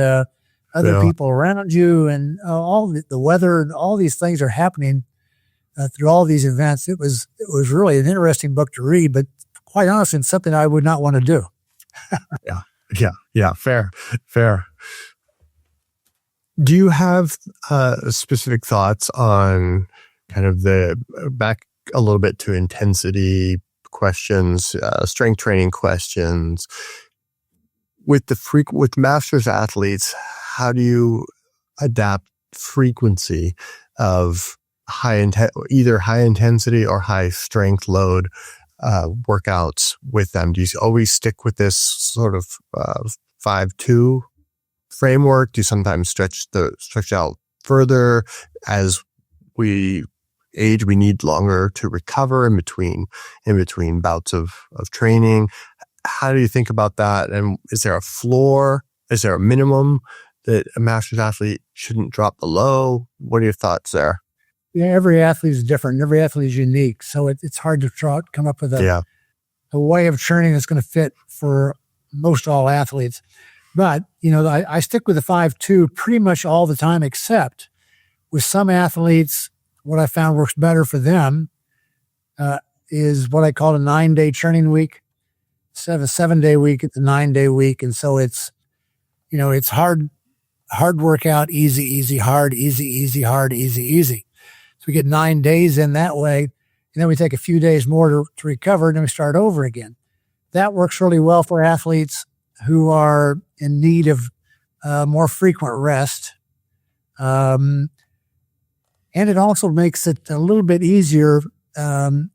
other people around you and all the weather and all these things are happening through all these events. It was really an interesting book to read, but quite honestly, it's something I would not want to do. Yeah. Fair. Do you have specific thoughts on kind of back a little bit to intensity questions, strength training questions with masters athletes? How do you adapt frequency of either high intensity or high strength load workouts with them? Do you always stick with this sort of 5-2 framework? Do you sometimes stretch out further? As we age, we need longer to recover in between bouts of training. How do you think about that? And is there a floor? Is there a minimum that a masters athlete shouldn't drop below? What are your thoughts there? Yeah, every athlete is different. Every athlete is unique. So it's hard to come up with a way of training that's going to fit for most all athletes. But, I stick with the 5-2 pretty much all the time, except with some athletes, what I found works better for them is what I call a 9-day training week. Instead of a 7-day week, it's a 9-day week. And so it's hard hard workout, easy, easy, hard, easy, easy, hard, easy, easy. So we get 9 days in that way. And then we take a few days more to recover, and then we start over again. That works really well for athletes who are in need of more frequent rest. And it also makes it a little bit easier to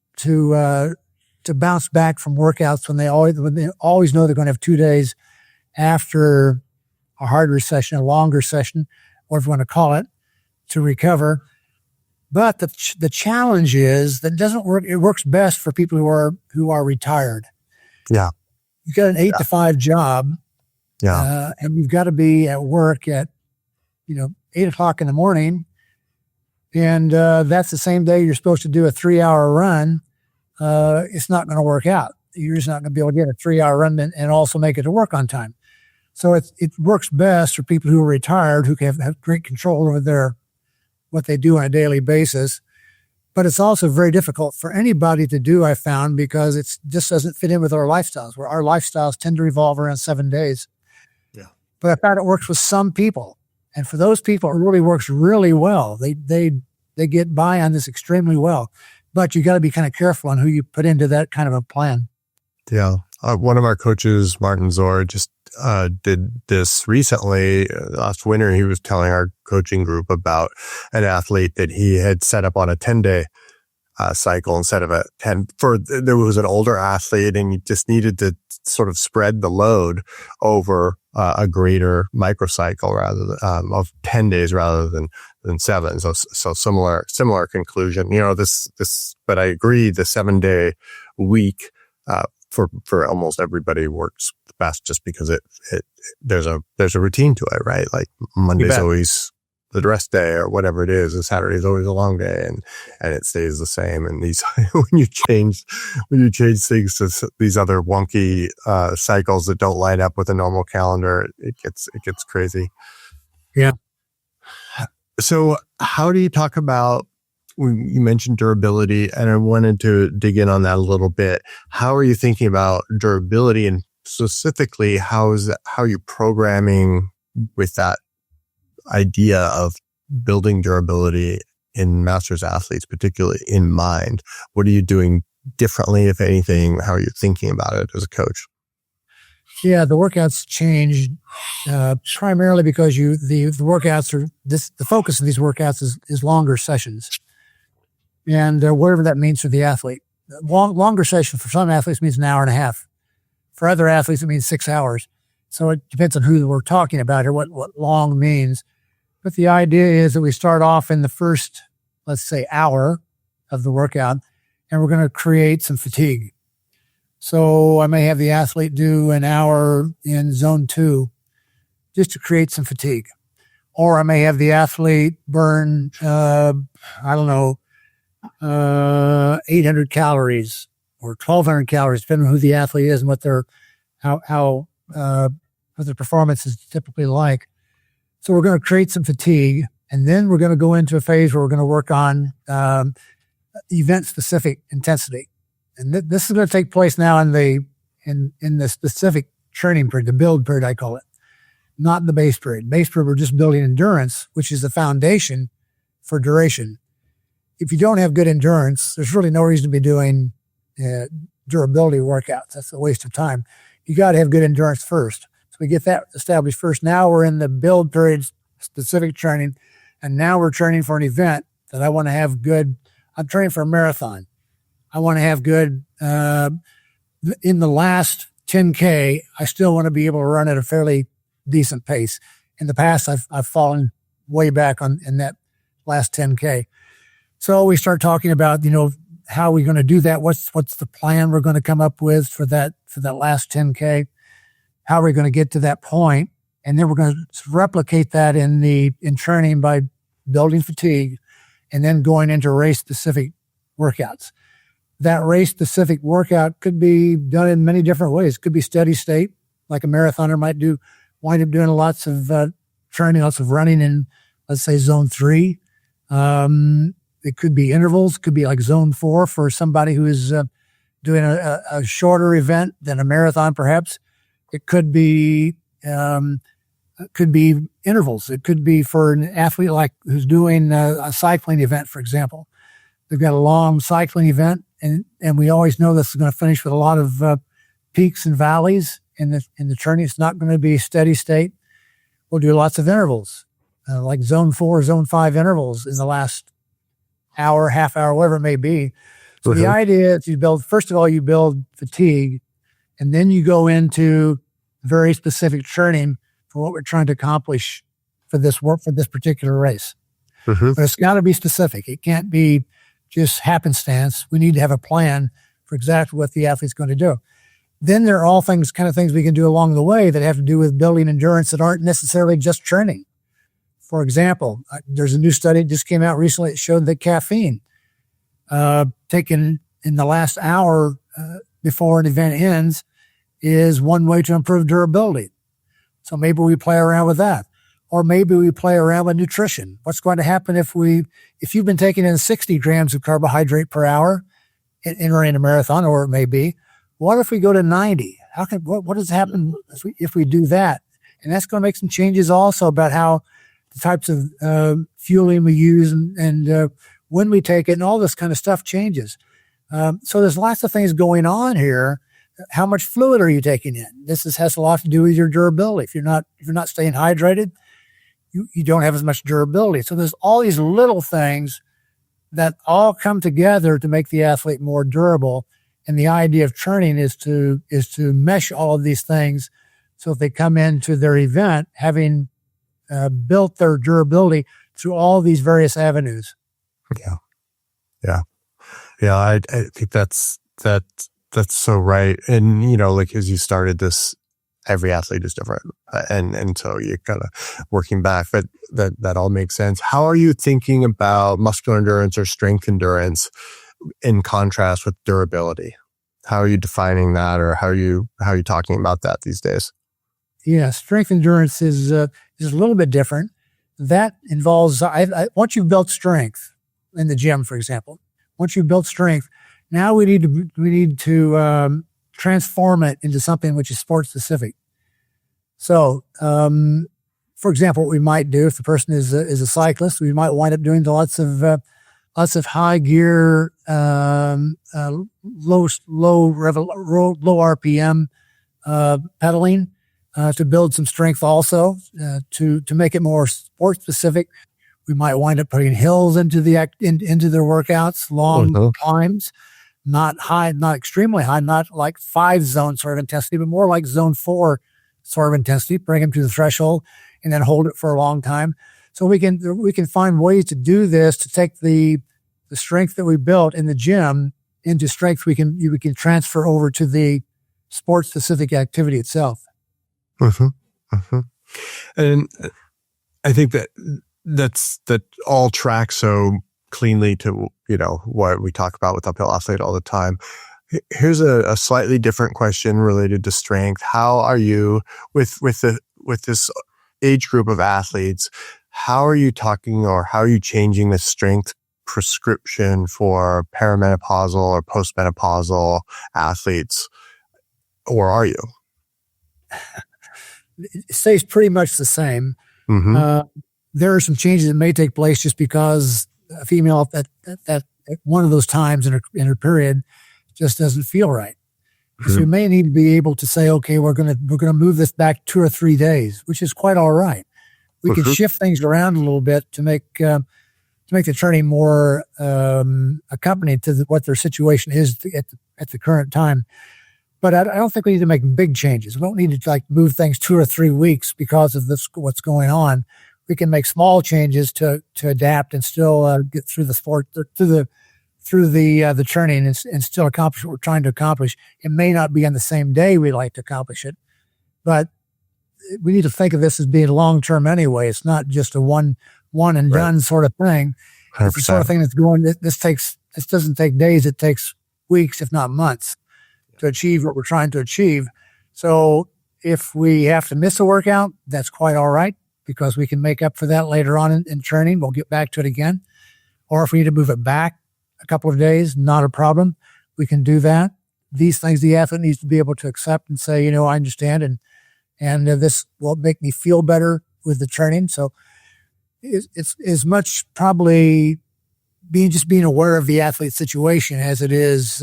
bounce back from workouts when they always know they're going to have 2 days after a harder session, a longer session, whatever you want to call it, to recover. But the challenge is that it doesn't work. It works best for people who are retired. Yeah. You've got an 8 to 5 job. Yeah. And you've got to be at work at, 8 o'clock in the morning. And that's the same day you're supposed to do a 3-hour run. It's not going to work out. You're just not going to be able to get a 3-hour run and also make it to work on time. So it works best for people who are retired, who can have great control over what they do on a daily basis. But it's also very difficult for anybody to do, I found, because it just doesn't fit in with our lifestyles, where our lifestyles tend to revolve around 7 days. Yeah. But I found it works with some people. And for those people, it really works really well. They get by on this extremely well. But you got to be kind of careful on who you put into that kind of a plan. Yeah. One of our coaches, Martin Zor, just did this recently. Last winter, he was telling our coaching group about an athlete that he had set up on a 10-day cycle instead of a 10. There was an older athlete, and he just needed to sort of spread the load over a greater microcycle of 10 days rather than 7. So similar conclusion. But I agree, the 7-day week for almost everybody works best, just because there's a routine to it, right? Like Monday's always the rest day or whatever it is, and Saturday's always a long day, and it stays the same. And these when you change things to these other wonky cycles that don't line up with a normal calendar, it gets crazy. Yeah. So how do you talk about, you mentioned durability, and I wanted to dig in on that a little bit. How are you thinking about durability, and specifically how are you programming with that idea of building durability in masters athletes, particularly in mind? What are you doing differently, if anything? How are you thinking about it as a coach? Yeah, the workouts changed primarily because the workouts are the focus of these workouts is longer sessions, and whatever that means for the athlete. Longer session for some athletes means an hour and a half. For other athletes, it means 6 hours. So it depends on who we're talking about or what long means. But the idea is that we start off in the first, let's say, hour of the workout, and we're going to create some fatigue. So I may have the athlete do an hour in zone 2 just to create some fatigue. Or I may have the athlete burn, 800 calories or 1,200 calories, depending on who the athlete is and what their performance is typically like. So we're going to create some fatigue, and then we're going to go into a phase where we're going to work on event-specific intensity. And this is going to take place now in the specific training period, the build period, I call it, not the base period. Base period, we're just building endurance, which is the foundation for duration. If you don't have good endurance, there's really no reason to be doing durability workouts. That's a waste of time. You got to have good endurance first. So we get that established first. Now we're in the build period, specific training, and now we're training for an event that I want to have good. I'm training for a marathon. I want to have good, in the last 10K, I still want to be able to run at a fairly decent pace. In the past, I've fallen way back in that last 10K. So we start talking about, how are we going to do that? What's the plan we're going to come up with for that last 10K? How are we going to get to that point? And then we're going to replicate that in training by building fatigue and then going into race-specific workouts. That race-specific workout could be done in many different ways. It could be steady state, like a marathoner might wind up doing lots of training, lots of running in, let's say, zone 3. It could be intervals. It could be like zone 4 for somebody who is doing a shorter event than a marathon, perhaps. It could be It could be intervals. It could be for an athlete like who's doing a cycling event, for example. They've got a long cycling event, and we always know this is going to finish with a lot of peaks and valleys in the training. It's not going to be steady state. We'll do lots of intervals, like zone 4, zone 5 intervals in the last hour, half hour, whatever it may be. So the idea is first of all, you build fatigue, and then you go into very specific training for what we're trying to accomplish for this particular race. But it's got to be specific. It can't be just happenstance. We need to have a plan for exactly what the athlete's going to do. Then there are all things we can do along the way that have to do with building endurance that aren't necessarily just training. For example, there's a new study that just came out recently that showed that caffeine taken in the last hour before an event ends is one way to improve durability. So maybe we play around with that. Or maybe we play around with nutrition. What's going to happen if you've been taking in 60 grams of carbohydrate per hour entering a marathon, or it may be, what if we go to 90? What does happen if we do that? And that's going to make some changes also about how the types of fueling we use and when we take it, and all this kind of stuff changes. So there's lots of things going on here. How much fluid are you taking in? This has a lot to do with your durability. If you're not staying hydrated, you don't have as much durability. So there's all these little things that all come together to make the athlete more durable. And the idea of training is to mesh all of these things so if they come into their event having built their durability through all these various avenues. Yeah. I think that's so right. And, like as you started this, every athlete is different. And so you're kind of working back, but that all makes sense. How are you thinking about muscular endurance or strength endurance in contrast with durability? How are you defining that, or how are you talking about that these days? Yeah, strength endurance is a little bit different. That involves, once you've built strength in the gym, for example, once you've built strength, now we need to transform it into something which is sport specific. So, for example, what we might do if the person is a cyclist, we might wind up doing lots of high gear, low RPM pedaling to build some strength also to make it more sport specific. We might wind up putting hills into their workouts, long climbs. Not high, not extremely high, not like 5 zone sort of intensity, but more like zone 4 sort of intensity, bring them to the threshold and then hold it for a long time. So we can find ways to do this, to take the strength that we built in the gym into strength we can transfer over to the sport specific activity itself. And I think that all tracks so cleanly to what we talk about with Uphill Athlete all the time. Here's a slightly different question related to strength. How are you with this age group of athletes? How are you talking, or how are you changing the strength prescription for perimenopausal or postmenopausal athletes, or are you? It stays pretty much the same. There are some changes that may take place just because a female at one of those times in her period just doesn't feel right. So we may need to be able to say, okay, we're gonna move this back 2 or 3 days, which is quite all right. We can shift things around a little bit to make the training more accompanied to what their situation is at the current time. But I don't think we need to make big changes. We don't need to move things 2 or 3 weeks because of what's going on. We can make small changes to adapt and still get through the sport, through the training and still accomplish what we're trying to accomplish. It may not be on the same day we like to accomplish it, but we need to think of this as being long-term anyway. It's not just a one and done sort of thing. 100%. It's the sort of thing that's going, this doesn't take days. It takes weeks, if not months, to achieve what we're trying to achieve. So if we have to miss a workout, that's quite all right, because we can make up for that later on in training. We'll get back to it again. Or if we need to move it back a couple of days, not a problem. We can do that. These things the athlete needs to be able to accept and say, I understand, and this will make me feel better with the training. So it's as much probably being aware of the athlete's situation as it is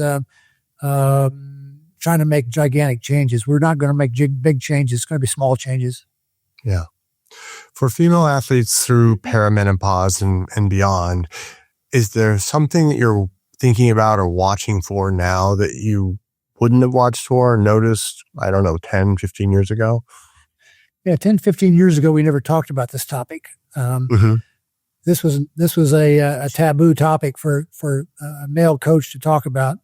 trying to make gigantic changes. We're not going to make big changes. It's going to be small changes. Yeah. For female athletes through perimenopause and beyond, is there something that you're thinking about or watching for now that you wouldn't have watched for or noticed, 10, 15 years ago? Yeah, 10, 15 years ago, we never talked about this topic. This was a taboo topic for a male coach to talk about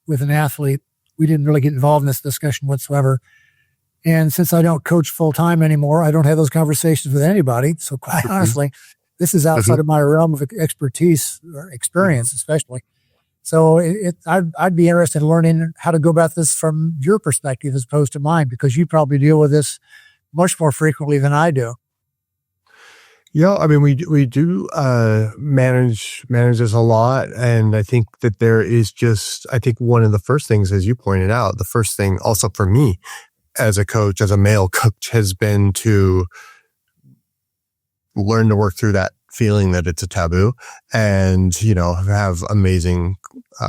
with an athlete. We didn't really get involved in this discussion whatsoever. And since I don't coach full time anymore, I don't have those conversations with anybody. So quite honestly, this is outside of my realm of expertise or experience, especially. So I'd be interested in learning how to go about this from your perspective as opposed to mine, because you probably deal with this much more frequently than I do. Yeah, I mean, we do manage this a lot, and I think that there is I think one of the first things, as you pointed out, the first thing also for me as a coach, as a male coach, has been to learn to work through that feeling that it's a taboo, and have amazing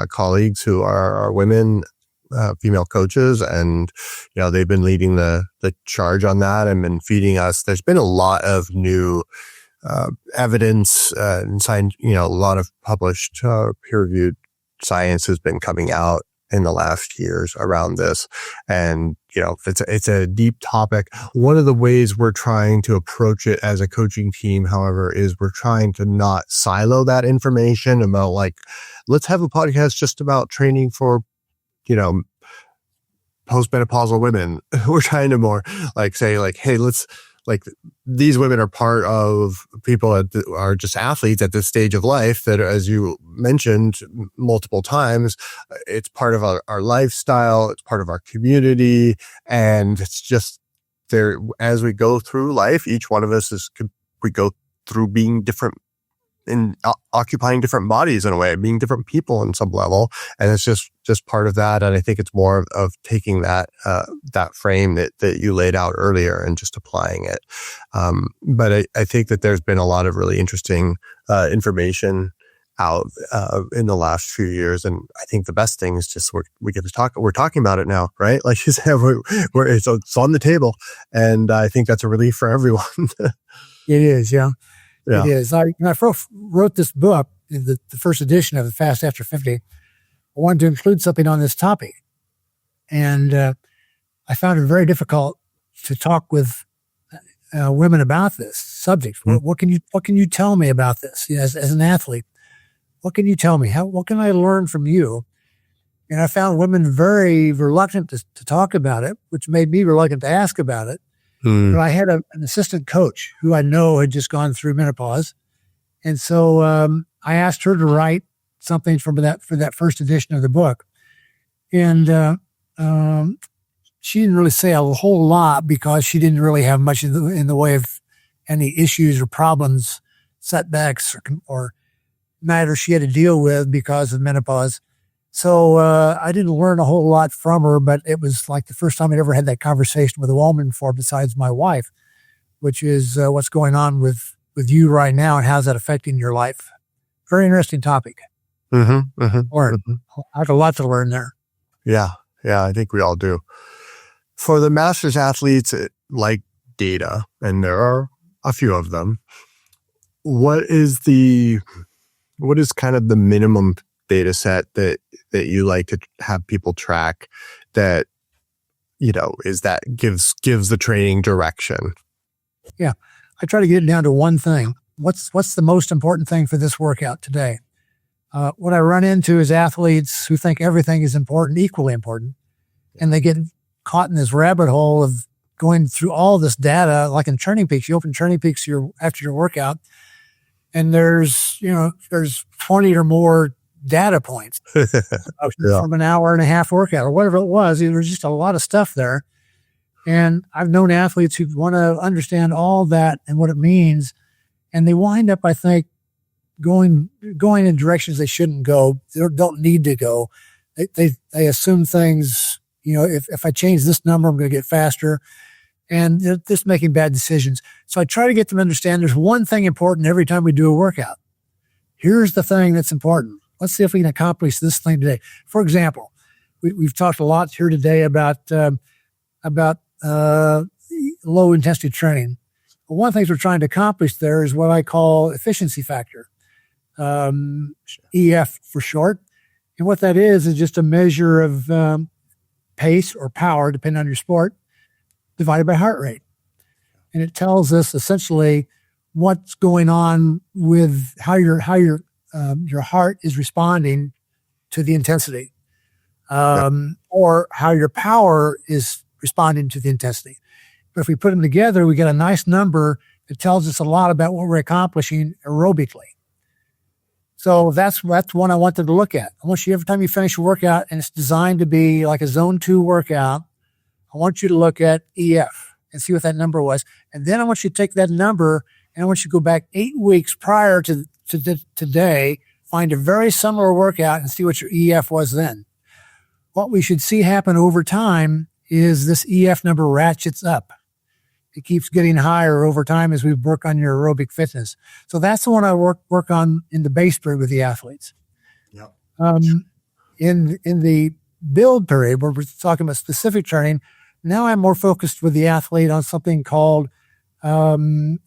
colleagues who are women, female coaches, and they've been leading the charge on that and been feeding us. There's been a lot of new evidence and science, a lot of published peer-reviewed science has been coming out in the last years around this. And, it's a deep topic. One of the ways we're trying to approach it as a coaching team, however, is we're trying to not silo that information about let's have a podcast just about training for, postmenopausal women. We're trying to more say hey, these women are part of people that are just athletes at this stage of life that, as you mentioned multiple times, it's part of our lifestyle, it's part of our community, and it's just there as we go through life. Each one of us we go through being different and occupying different bodies in a way, being different people on some level. And it's just part of that. And I think it's more of taking that frame that you laid out earlier and just applying it. But I think that there's been a lot of really interesting information out in the last few years. And I think the best thing is just we're talking about it now, right? Like you said, it's on the table. And I think that's a relief for everyone. It is, yeah. Yeah. It is. When I wrote this book, the first edition of the Fast After 50, I wanted to include something on this topic. And I found it very difficult to talk with women about this subject. Mm-hmm. What can you tell me about this as an athlete? What can you tell me? What can I learn from you? And I found women very reluctant to talk about it, which made me reluctant to ask about it. But I had an assistant coach who I know had just gone through menopause. And so I asked her to write something for that first edition of the book. And she didn't really say a whole lot because she didn't really have much in the way of any issues or problems, setbacks or matters she had to deal with because of menopause. So I didn't learn a whole lot from her, but it was like the first time I'd ever had that conversation with a woman before besides my wife, which is what's going on with you right now and how's that affecting your life. Very interesting topic. I have a lot to learn there. Yeah, I think we all do. For the masters athletes, like data, and there are a few of them, what is kind of the minimum data set that you like to have people track that gives the training direction? Yeah, I try to get it down to one thing. What's the most important thing for this workout today? What I run into is athletes who think everything is important, equally important, and they get caught in this rabbit hole of going through all this data. Like in Training Peaks, you open Training Peaks after your workout, and there's 20 or more data points from an hour and a half workout or whatever it was. There's just a lot of stuff there. And I've known athletes who want to understand all that and what it means. And they wind up, I think, going in directions they shouldn't go. They don't need to go. They assume things, if I change this number, I'm going to get faster. and they're just making bad decisions. So I try to get them to understand there's one thing important every time we do a workout. Here's the thing that's important. Let's see if we can accomplish this thing today. For example, we've talked a lot here today about low intensity training. Well, one of the things we're trying to accomplish there is what I call efficiency factor, EF for short. And what that is just a measure of pace or power, depending on your sport, divided by heart rate. And it tells us essentially what's going on with how your heart is responding to the intensity, or how your power is responding to the intensity. But if we put them together, we get a nice number that tells us a lot about what we're accomplishing aerobically. So that's one I wanted to look at. I want you, every time you finish a workout, and it's designed to be like a zone 2 workout, I want you to look at EF and see what that number was. And then I want you to take that number and I want you to go back 8 weeks prior to today, find a very similar workout and see what your EF was then. What we should see happen over time is this EF number ratchets up. It keeps getting higher over time as we work on your aerobic fitness. So that's the one I work on in the base period with the athletes. Yep. In the build period, where we're talking about specific training, now I'm more focused with the athlete on something called decoupling.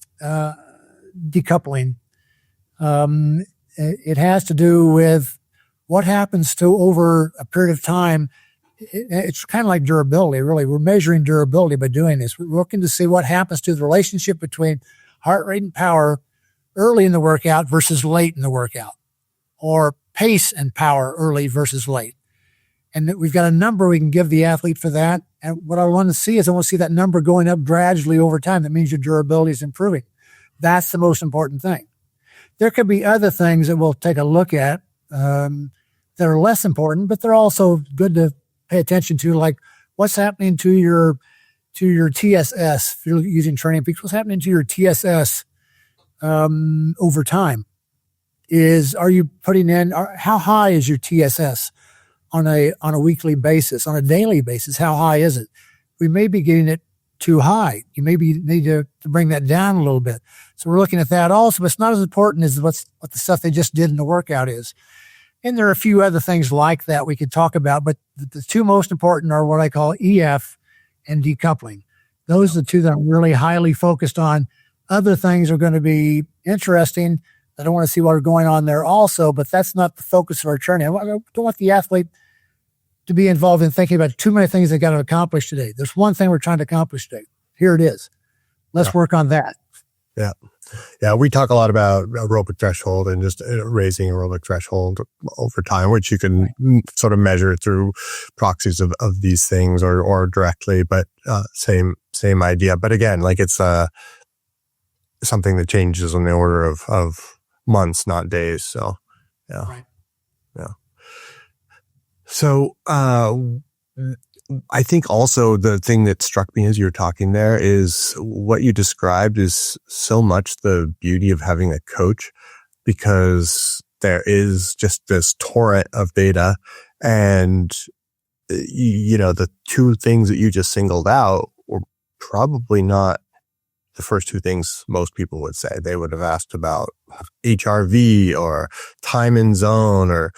It has to do with what happens to over a period of time. It's kind of like durability, really. We're measuring durability by doing this. We're looking to see what happens to the relationship between heart rate and power early in the workout versus late in the workout, or pace and power early versus late. And we've got a number we can give the athlete for that. And what I want to see is I want to see that number going up gradually over time. That means your durability is improving. That's the most important thing. There could be other things that we'll take a look at that are less important, but they're also good to pay attention to, like what's happening to your TSS. If you're using training peaks, what's happening to your TSS over time? Are you putting in, how high is your TSS on a weekly basis, on a daily basis? How high is it? We may be getting it too high. You maybe need to bring that down a little bit. So we're looking at that also, but it's not as important as what the stuff they just did in the workout is. And there are a few other things like that we could talk about, but the two most important are what I call EF and decoupling. Those are the two that I'm really highly focused on. Other things are going to be interesting. I don't want to see what are going on there also, but that's not the focus of our training. I don't want the athlete to be involved in thinking about too many things they got to accomplish today. There's one thing we're trying to accomplish today. Here it is. Let's work on that. Yeah. Yeah. We talk a lot about aerobic threshold and just raising aerobic threshold over time, which you can sort of measure through proxies of these things or directly, but same idea. But again, like it's something that changes on the order of months, not days. So, yeah. Right. Yeah. So, I think also the thing that struck me as you were talking there is what you described is so much the beauty of having a coach, because there is just this torrent of data, and the two things that you just singled out were probably not the first two things most people would say. They would have asked about HRV or time in zone or,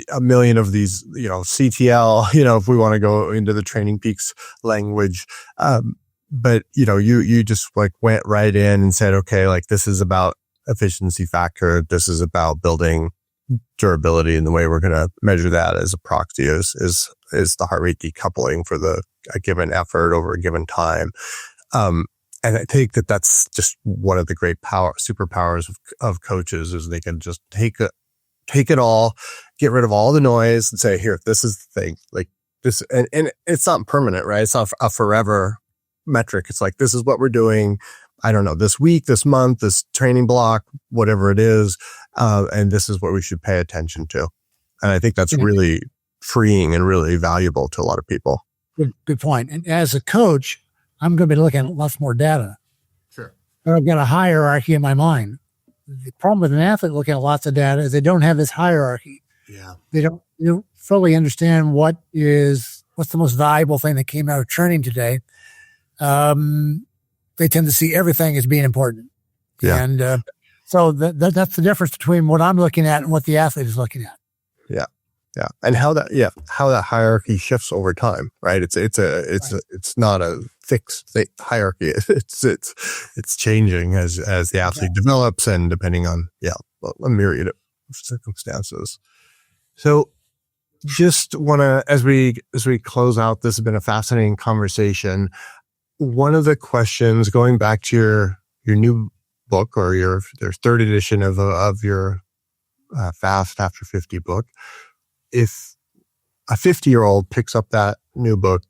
a million of these, CTL, if we want to go into the Training Peaks language. But, you just like went right in and said, okay, like this is about efficiency factor. This is about building durability. And the way we're going to measure that as a proxy is the heart rate decoupling for a given effort over a given time. And I think that's just one of the great superpowers of coaches is they can just take it all, get rid of all the noise and say, here, this is the thing, like this. And it's not permanent, right? It's not a forever metric. It's like, this is what we're doing. I don't know, this week, this month, this training block, whatever it is. And this is what we should pay attention to. And I think that's really freeing and really valuable to a lot of people. Good point. And as a coach, I'm going to be looking at lots more data. Sure. I've got a hierarchy in my mind. The problem with an athlete looking at lots of data is they don't have this hierarchy. Yeah. They don't fully understand what is what's the most valuable thing that came out of training today, they tend to see everything as being important. Yeah. And so that's the difference between what I'm looking at and what the athlete is looking at. Yeah. Yeah. And how that hierarchy shifts over time, right? It's not a fixed hierarchy. It's changing as the athlete develops and depending on, a myriad of circumstances. So just want to, as we close out, this has been a fascinating conversation. One of the questions, going back to your new book or your third edition of your Fast After 50 book, if a 50-year-old picks up that new book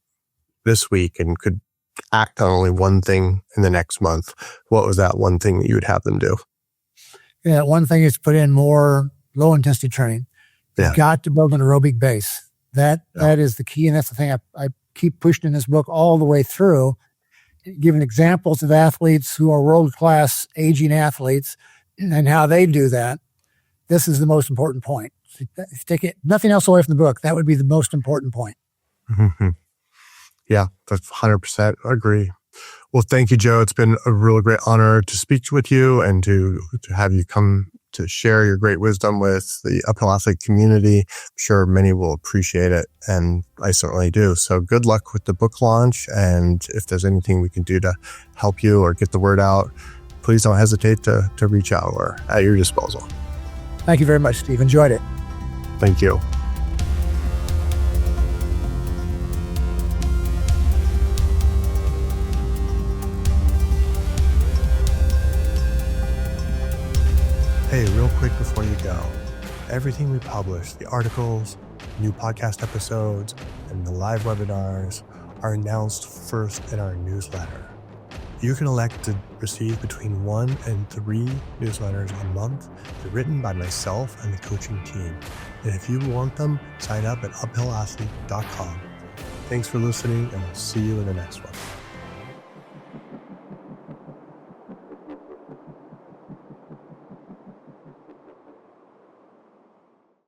this week and could act on only one thing in the next month, what was that one thing that you would have them do? Yeah, one thing is put in more low intensity training. You've got to build an aerobic base. That is the key, and that's the thing I keep pushing in this book all the way through, giving examples of athletes who are world-class aging athletes and how they do that. This is the most important point. Take nothing else away from the book. That would be the most important point. Mm-hmm. Yeah, that's 100% agree. Well, thank you, Joe. It's been a really great honor to speak with you and to have you come to share your great wisdom with the uphill athlete community. I'm sure many will appreciate it, and I certainly do. So good luck with the book launch, and if there's anything we can do to help you or get the word out, please don't hesitate to reach out. We're at your disposal. Thank you very much, Steve. Enjoyed it. Thank you. Hey, real quick before you go, everything we publish, the articles, new podcast episodes, and the live webinars are announced first in our newsletter. You can elect to receive between 1 and 3 newsletters a month. They're written by myself and the coaching team. And if you want them, sign up at uphillathlete.com. Thanks for listening, and we'll see you in the next one.